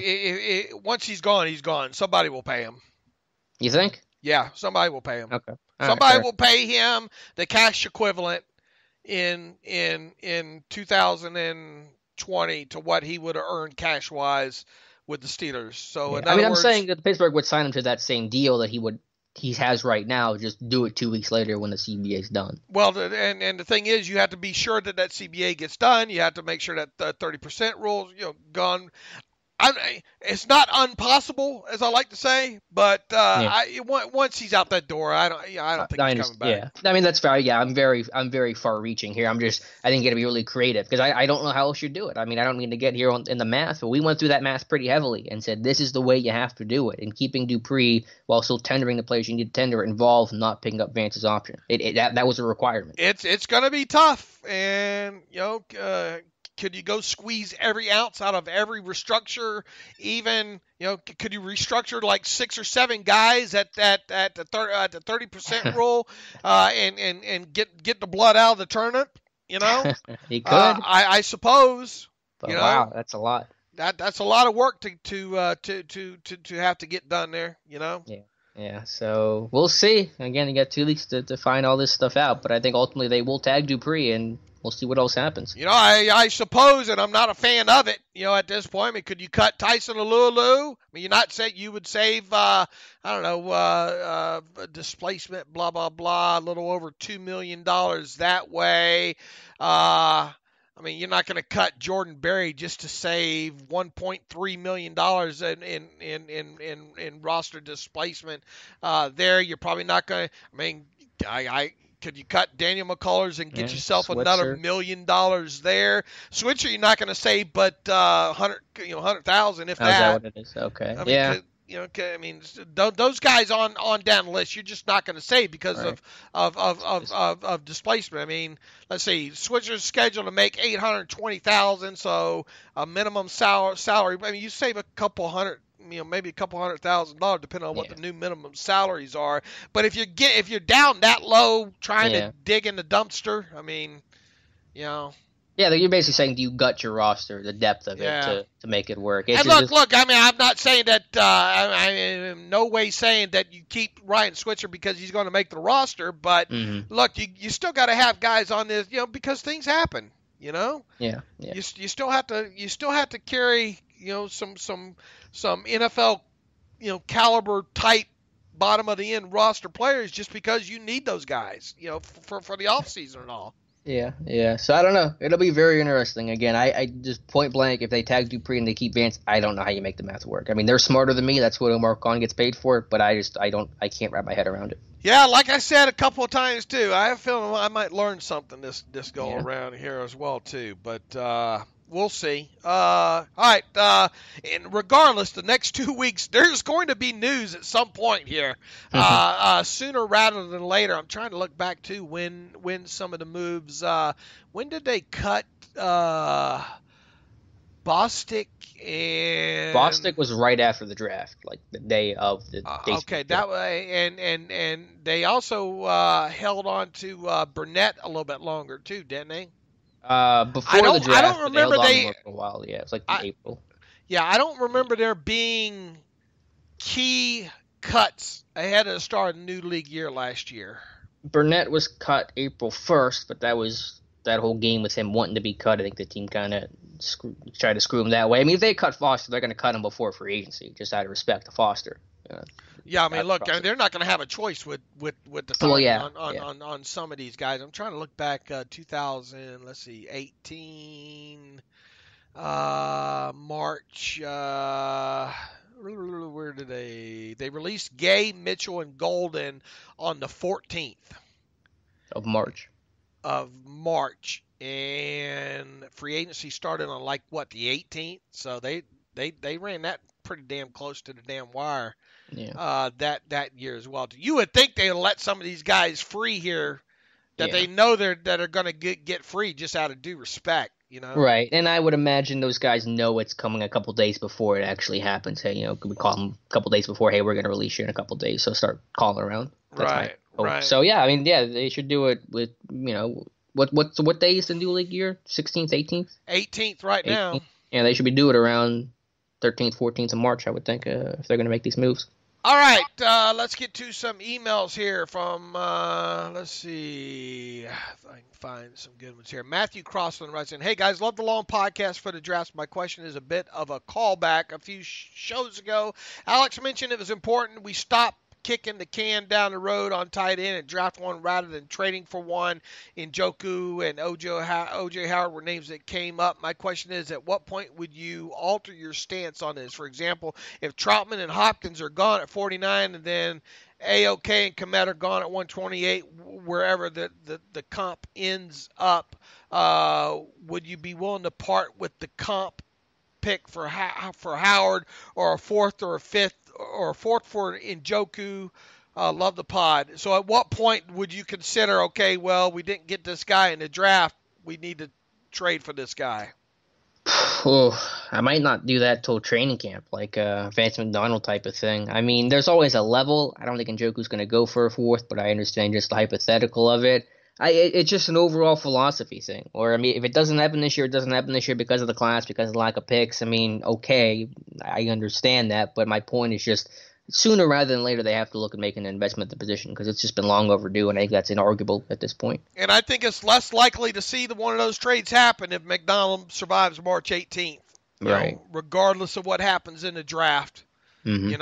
once he's gone, he's gone. Somebody will pay him. You think? Yeah, somebody will pay him. Okay. All right, Somebody fair. will pay him the cash equivalent in 2020 to what he would have earned cash wise with the Steelers. So Yeah. in I mean, other I'm words, saying that Pittsburgh would sign him to that same deal that he has right now, just do it 2 weeks later when the CBA is done. well, and the thing is, you have to be sure that CBA gets done. You have to make sure that the 30% rule, gone. It's not impossible, as I like to say, but Yeah. once he's out that door, I don't think I he's coming back. Yeah, I mean that's fair. Yeah, I'm very far-reaching here. I think got to be really creative because I don't know how else you do it. I mean, I don't mean to get here in the math, but we went through that math pretty heavily and said this is the way you have to do it. And keeping Dupree while still tendering the players you need to tender involved not picking up Vance's option. That was a requirement. It's going to be tough, and could you go squeeze every ounce out of every restructure? Even could you restructure like 6 or 7 guys at the 30% rule, and get the blood out of the turnip? He could, I suppose. but wow, that's a lot. That's a lot of work to have to get done there. Yeah. Yeah, so we'll see. Again, you got 2 weeks to find all this stuff out, but I think ultimately they will tag Dupree, and we'll see what else happens. I suppose, and I'm not a fan of it, at this point. I mean, could you cut Tyson Alulu? I mean, you would save, I don't know, displacement, blah, blah, blah, a little over $2 million that way. I mean, you're not going to cut Jordan Berry just to save $1.3 million in roster displacement. There, you're probably not going to. I mean, could you cut Daniel McCullers and get yourself Switzer. another $1 million there? Switcher, you're not going to save but 100,000 if Oh, is that what it is? Okay. I mean, yeah. I mean, those guys on down the list, you're just not going to save because Right. of displacement. I mean, let's see, Switcher's scheduled to make 820,000, so a minimum salary. I mean, you save a couple hundred, maybe a couple $100,000 depending on what the new minimum salaries are. But if you're down that low trying to dig in the dumpster, I mean, Yeah, you're basically saying do you gut your roster, the depth of it, to make it work. And look, I mean, I'm not saying that, I'm in no way saying that you keep Ryan Switzer because he's going to make the roster, but look, you still got to have guys on this, because things happen, Yeah. You still have to carry, some NFL, caliber type bottom of the end roster players just because you need those guys, for the offseason and all. Yeah. So I don't know. It'll be very interesting. Again, I just point blank, if they tag Dupree and they keep Vance, I don't know how you make the math work. I mean, they're smarter than me. That's what Omar Khan gets paid for. But I can't wrap my head around it. Yeah, like I said a couple of times too, I have a feeling I might learn something this go around here as well too. But we'll see. All right. And regardless, the next 2 weeks, there's going to be news at some point here, sooner rather than later. I'm trying to look back to when some of the moves. When did they cut Bostic and Bostic was right after the draft, like the day of the day. Okay, that way, and they also held on to Burnett a little bit longer too, didn't they? Before the draft, I don't remember they held on to him for a while. Yeah, it's like April. Yeah, I don't remember there being key cuts ahead of the start of the new league year last year. Burnett was cut April 1st, but that was that whole game with him wanting to be cut. I think the team kind of tried to screw him that way. I mean, if they cut Foster, they're going to cut him before free agency, just out of respect to Foster. Yeah, I mean, look, they're not going to have a choice with the time on some of these guys. I'm trying to look back 2018 March. Where did they released Gay, Mitchell, and Golden on the 14th of March. And free agency started on the 18th. So they ran that pretty damn close to the damn wire. Yeah. That year as well. You would think they'd let some of these guys free here that they know that are going to get free just out of due respect, Right, and I would imagine those guys know it's coming a couple days before it actually happens. Hey, we call them a couple days before. Hey, we're going to release you in a couple days, so start calling around. That's right. So yeah, I mean, they should do it with what day is the new league year? 16th, 18th. 18th right 18th. Now. Yeah, they should be doing it around 13th, 14th of March, I would think, if they're going to make these moves. All right, let's get to some emails here from, let's see, if I can find some good ones here. Matthew Crossland writes in, hey guys, love the long podcast for the drafts. My question is a bit of a callback. A few shows ago, Alex mentioned it was important we stop kicking the can down the road on tight end and draft one rather than trading for one. Njoku and O.J. Howard were names that came up. My question is, at what point would you alter your stance on this? For example, if Troutman and Hopkins are gone at 49 and then AOK and Kmet are gone at 128, wherever the comp ends up, would you be willing to part with the comp pick for Howard, or a fourth or a fifth or a fourth for Njoku? Love the pod. So at what point would you consider, okay, well, we didn't get this guy in the draft, we need to trade for this guy? Oh, I might not do that till training camp, like a Vance McDonald type of thing. I mean, there's always a level. I don't think Njoku's going to go for a fourth, but I understand just the hypothetical of it. It's just an overall philosophy thing. Or, I mean, if it doesn't happen this year, it doesn't happen this year because of the class, because of the lack of picks. I mean, okay, I understand that, but my point is just sooner rather than later they have to look at making an investment in the position because it's just been long overdue, and I think that's inarguable at this point. And I think it's less likely to see one of those trades happen if McDonald survives March 18th. Right. Regardless of what happens in the draft. Mm-hmm.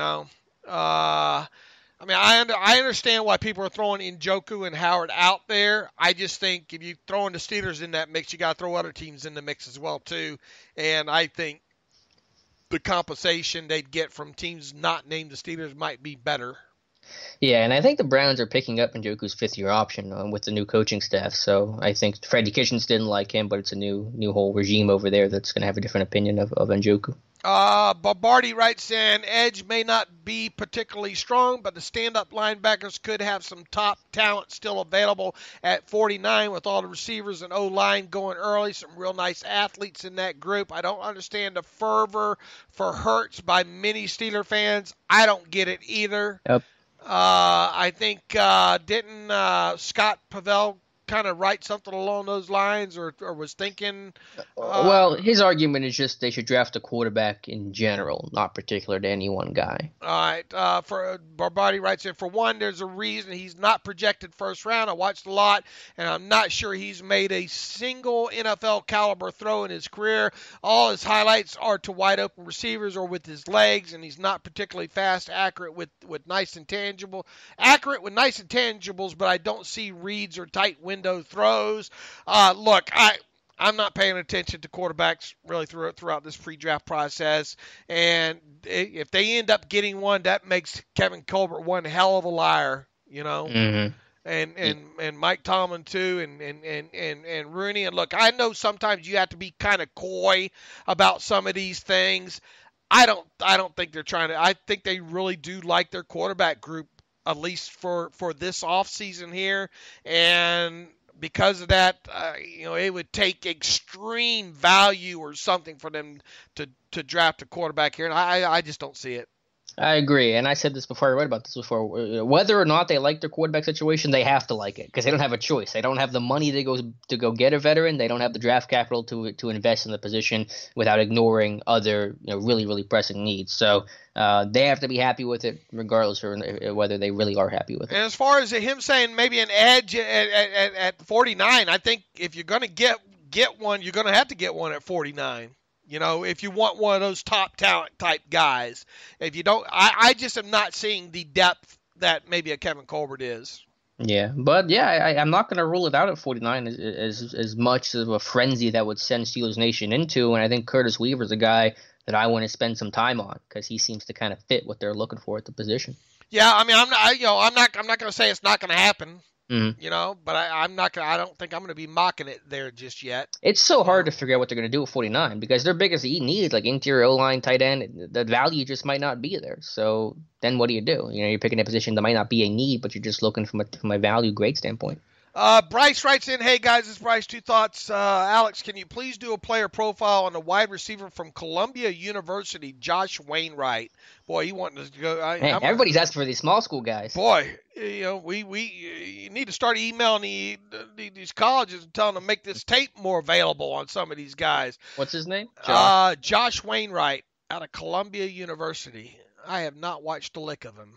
I mean, I understand why people are throwing Njoku and Howard out there. I just think if you throw in the Steelers in that mix, you got to throw other teams in the mix as well, too. And I think the compensation they'd get from teams not named the Steelers might be better. Yeah, and I think the Browns are picking up Njoku's fifth-year option with the new coaching staff. So I think Freddie Kitchens didn't like him, but it's a new whole regime over there that's going to have a different opinion of Njoku. Barbardi writes in, edge may not be particularly strong, but the stand-up linebackers could have some top talent still available at 49 with all the receivers and O-line going early. Some real nice athletes in that group. I don't understand the fervor for Hurts by many Steeler fans. I don't get it either. Yep. I think didn't Scott Pavel kind of write something along those lines, or was thinking? Well, his argument is just they should draft a quarterback in general, not particular to any one guy. All right. For Barbardi writes in, for one, there's a reason he's not projected first round. I watched a lot, and I'm not sure he's made a single NFL caliber throw in his career. All his highlights are to wide open receivers or with his legs, and he's not particularly fast, accurate with nice intangibles, but I don't see reads or tight window throws. Look, I'm not paying attention to quarterbacks really throughout this pre-draft process, and if they end up getting one, that makes Kevin Colbert one hell of a liar, Mm-hmm. And Mike Tomlin too, and Rooney. And look, I know sometimes you have to be kind of coy about some of these things. I don't think they're trying to. I think they really do like their quarterback group, at least for this offseason here. And because of that, it would take extreme value or something for them to draft a quarterback here, and I just don't see it. I agree, and I said this before. I read about this before. Whether or not they like their quarterback situation, they have to like it because they don't have a choice. They don't have the money to go get a veteran. They don't have the draft capital to invest in the position without ignoring other really really pressing needs. So they have to be happy with it, regardless of whether they really are happy with it. And as far as him saying maybe an edge at 49, I think if you're going to get one, you're going to have to get one at 49. If you want one of those top talent type guys. If you don't, I just am not seeing the depth that maybe a Kevin Colbert is. Yeah, but I'm not going to rule it out at 49 as much of a frenzy that would send Steelers Nation into. And I think Curtis Weaver's a guy that I want to spend some time on because he seems to kind of fit what they're looking for at the position. Yeah, I mean, I'm not going to say it's not going to happen. Mm-hmm. But I'm not gonna. I don't think I'm gonna be mocking it there just yet. It's so hard to figure out what they're gonna do at 49 because their biggest need, like interior O-line, tight end, the value just might not be there. So then what do? You're picking a position that might not be a need, but you're just looking from a value grade standpoint. Bryce writes in, hey guys, it's Bryce. Two thoughts. Alex, can you please do a player profile on the wide receiver from Columbia University, Josh Wainwright? Boy, he wanted to go. Everybody's asking for these small school guys. Boy, we need to start emailing these colleges and telling them to make this tape more available on some of these guys. What's his name? Josh Wainwright out of Columbia University. I have not watched a lick of him.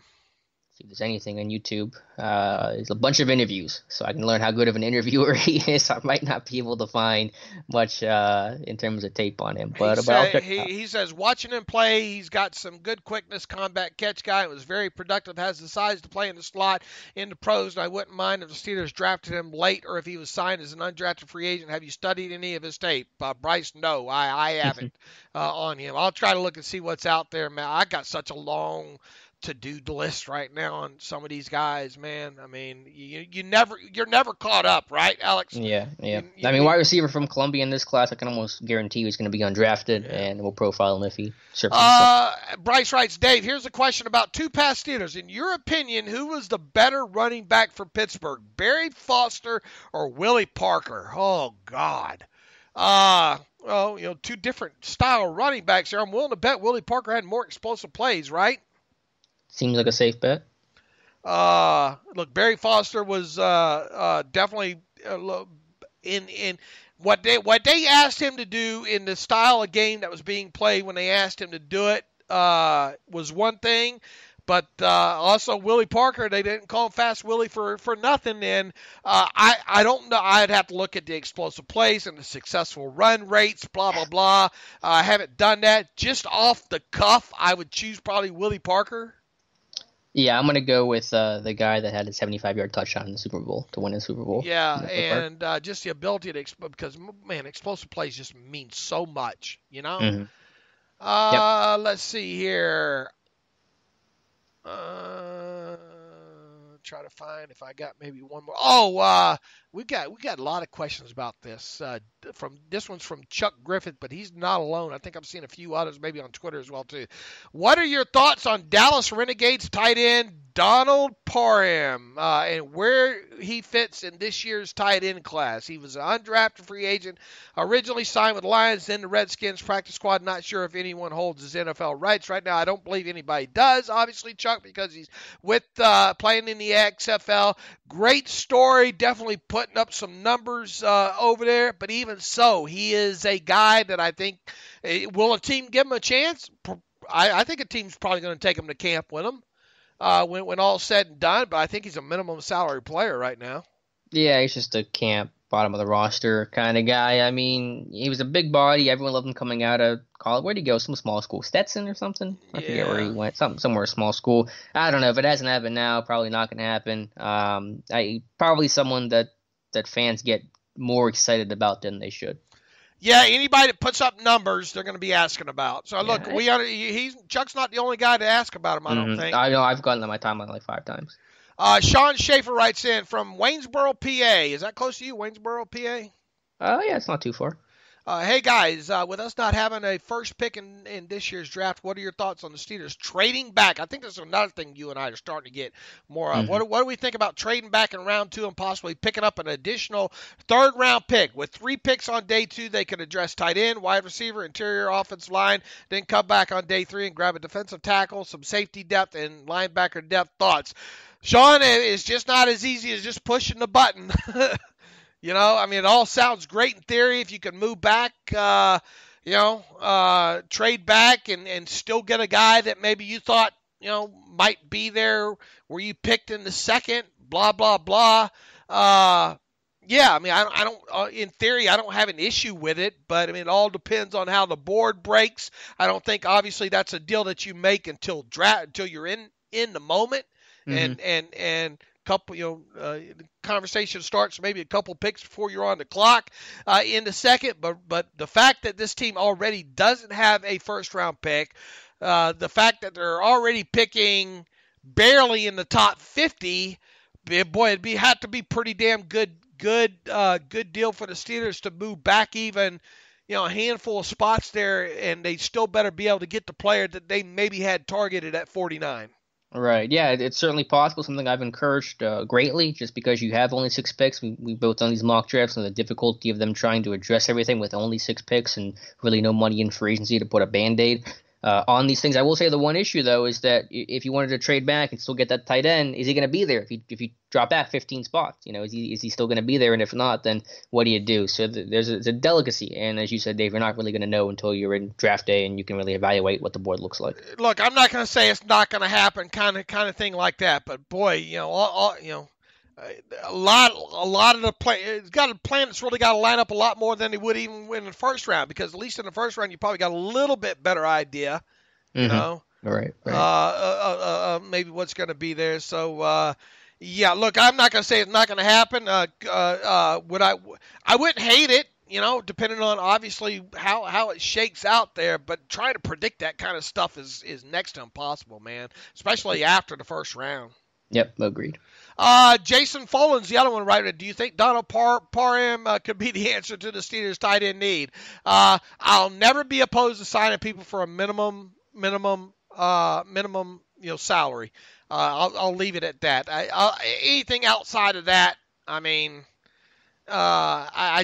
If there's anything on YouTube, there's a bunch of interviews, so I can learn how good of an interviewer he is. I might not be able to find much in terms of tape on him, but he says watching him play, he's got some good quickness, combat catch guy. It was very productive, has the size to play in the slot in the pros, and I wouldn't mind if the Steelers drafted him late or if he was signed as an undrafted free agent. Have you studied any of his tape? Bryce, no, I haven't on him. I'll try to look and see what's out there, man. I got such a long to-do list right now on some of these guys, man. I mean, you're never caught up, right, Alex? Yeah. Wide receiver from Columbia in this class, I can almost guarantee he's going to be undrafted, and we'll profile him if he surfaces. Bryce writes, Dave, here's a question about two past Steelers. In your opinion, who was the better running back for Pittsburgh, Barry Foster or Willie Parker? Oh, God. Two different style running backs there. I'm willing to bet Willie Parker had more explosive plays, right? Seems like a safe bet. Look, Barry Foster was definitely in what they asked him to do in the style of game that was being played when they asked him to do it was one thing. But also Willie Parker, they didn't call him Fast Willie for nothing. And I don't know. I'd have to look at the explosive plays and the successful run rates, blah, blah, blah. I haven't done that. Just off the cuff, I would choose probably Willie Parker. Yeah, I'm going to go with the guy that had a 75-yard touchdown in the Super Bowl to win the Super Bowl. Yeah, and just the ability to because, man, explosive plays just mean so much, Mm-hmm. Let's see here. Try to find if I got maybe one more. We got a lot of questions about this. This one's from Chuck Griffith, but he's not alone. I think I'm seeing a few others maybe on Twitter as well too. What are your thoughts on Dallas Renegades tight end Donald Parham and where he fits in this year's tight end class? He was an undrafted free agent, originally signed with the Lions, then the Redskins practice squad. Not sure if anyone holds his NFL rights right now. I don't believe anybody does, obviously, Chuck, because he's with playing in the XFL. Great story, definitely putting up some numbers over there. But even so, he is a guy that I think, will a team give him a chance? I think a team's probably going to take him to camp with him when all's said and done. But I think he's a minimum salary player right now. Yeah, he's just a camp, bottom of the roster kind of guy. I mean, he was a big body. Everyone loved him coming out of college. Where'd he go? Some small school, Stetson or something? I forget where he went. Somewhere small school. I don't know. If it hasn't happened now, probably not going to happen. Probably someone that fans get more excited about than they should. Yeah, anybody that puts up numbers, they're going to be asking about. So look, Chuck's not the only guy to ask about him. I don't think. I know. I've gotten on my timeline like 5 times. Sean Schaefer writes in from Waynesboro, PA. Is that close to you, Waynesboro, PA? Yeah, it's not too far. Hey guys, with us not having a first pick in this year's draft, what are your thoughts on the Steelers trading back? I think that's another thing you and I are starting to get more of. Mm-hmm. What do we think about trading back in round 2 and possibly picking up an additional 3rd round pick? With 3 picks on day 2, they could address tight end, wide receiver, interior offensive line, then come back on day 3 and grab a defensive tackle, some safety depth, and linebacker depth. Thoughts? Sean, it's just not as easy as just pushing the button. It all sounds great in theory if you can move back, trade back and still get a guy that maybe you thought, might be there where you picked in the 2nd, blah, blah, blah. I don't, in theory, I don't have an issue with it, but it all depends on how the board breaks. I don't think obviously that's a deal that you make until you're in the moment. Mm-hmm. And couple, the conversation starts maybe a couple picks before you're on the clock in the 2nd. But the fact that this team already doesn't have a 1st round pick, the fact that they're already picking barely in the top 50, boy, it'd have to be pretty damn good deal for the Steelers to move back even, a handful of spots there, and they still better be able to get the player that they maybe had targeted at 49. Right. Yeah, it's certainly possible. Something I've encouraged greatly, just because you have only 6 picks. We both done these mock drafts and the difficulty of them trying to address everything with only 6 picks and really no money in free agency to put a Band-Aid on these things. I will say the one issue, though, is that if you wanted to trade back and still get that tight end, is he going to be there if you drop back 15 spots? Is he still going to be there? And if not, then what do you do? So there's a delicacy. And as you said, Dave, you're not really going to know until you're in draft day and you can really evaluate what the board looks like. Look, I'm not going to say it's not going to happen, kind of thing like that. But boy, a lot of the play, it's got a plan that's really got to line up a lot more than he would even win in the 1st round, because at least in the 1st round you probably got a little bit better idea, Right. maybe what's going to be there. So look, I'm not going to say it's not going to happen. I wouldn't hate it, depending on obviously how it shakes out there, but trying to predict that kind of stuff is next to impossible, man, especially after the 1st round. Yep, agreed. Jason Follin's the other one, right? Do you think Donald Parham could be the answer to the Steelers' tight end need? I'll never be opposed to signing people for a minimum salary. I'll leave it at that. Anything outside of that, I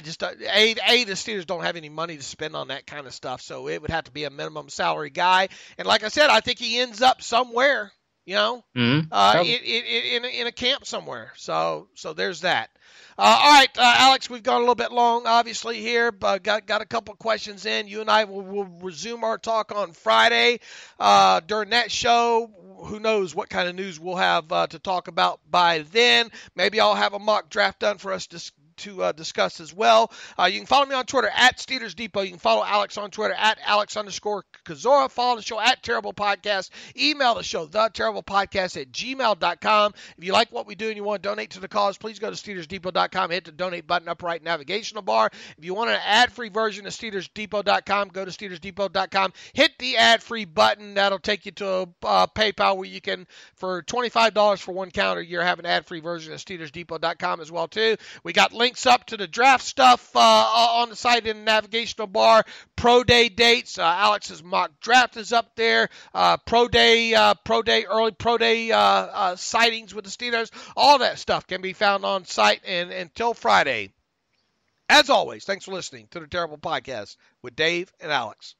just the Steelers don't have any money to spend on that kind of stuff, so it would have to be a minimum salary guy. And like I said, I think he ends up somewhere. In a camp somewhere. So there's that. All right, Alex, we've gone a little bit long, obviously, here, but got a couple questions in. You and I will resume our talk on Friday. During that show, who knows what kind of news we'll have to talk about by then. Maybe I'll have a mock draft done for us to discuss as well. You can follow me on Twitter at Steelers Depot. You can follow Alex on Twitter at Alex_Kozora. Follow the show at Terrible Podcast. Email the show, theterriblepodcast@gmail.com. If you like what we do and you want to donate to the cause, please go to SteelersDepot.com. Hit the donate button up right navigational bar. If you want an ad-free version of SteelersDepot.com, go to SteelersDepot.com. Hit the ad-free button. That'll take you to PayPal, where you can, for $25 for one calendar year, have an ad-free version of SteelersDepot.com as well, too. We got links up to the draft stuff on the site in the navigational bar. Pro day dates. Alex's mock draft is up there. Early pro day sightings with the Steelers. All that stuff can be found on site and until Friday. As always, thanks for listening to the Terrible Podcast with Dave and Alex.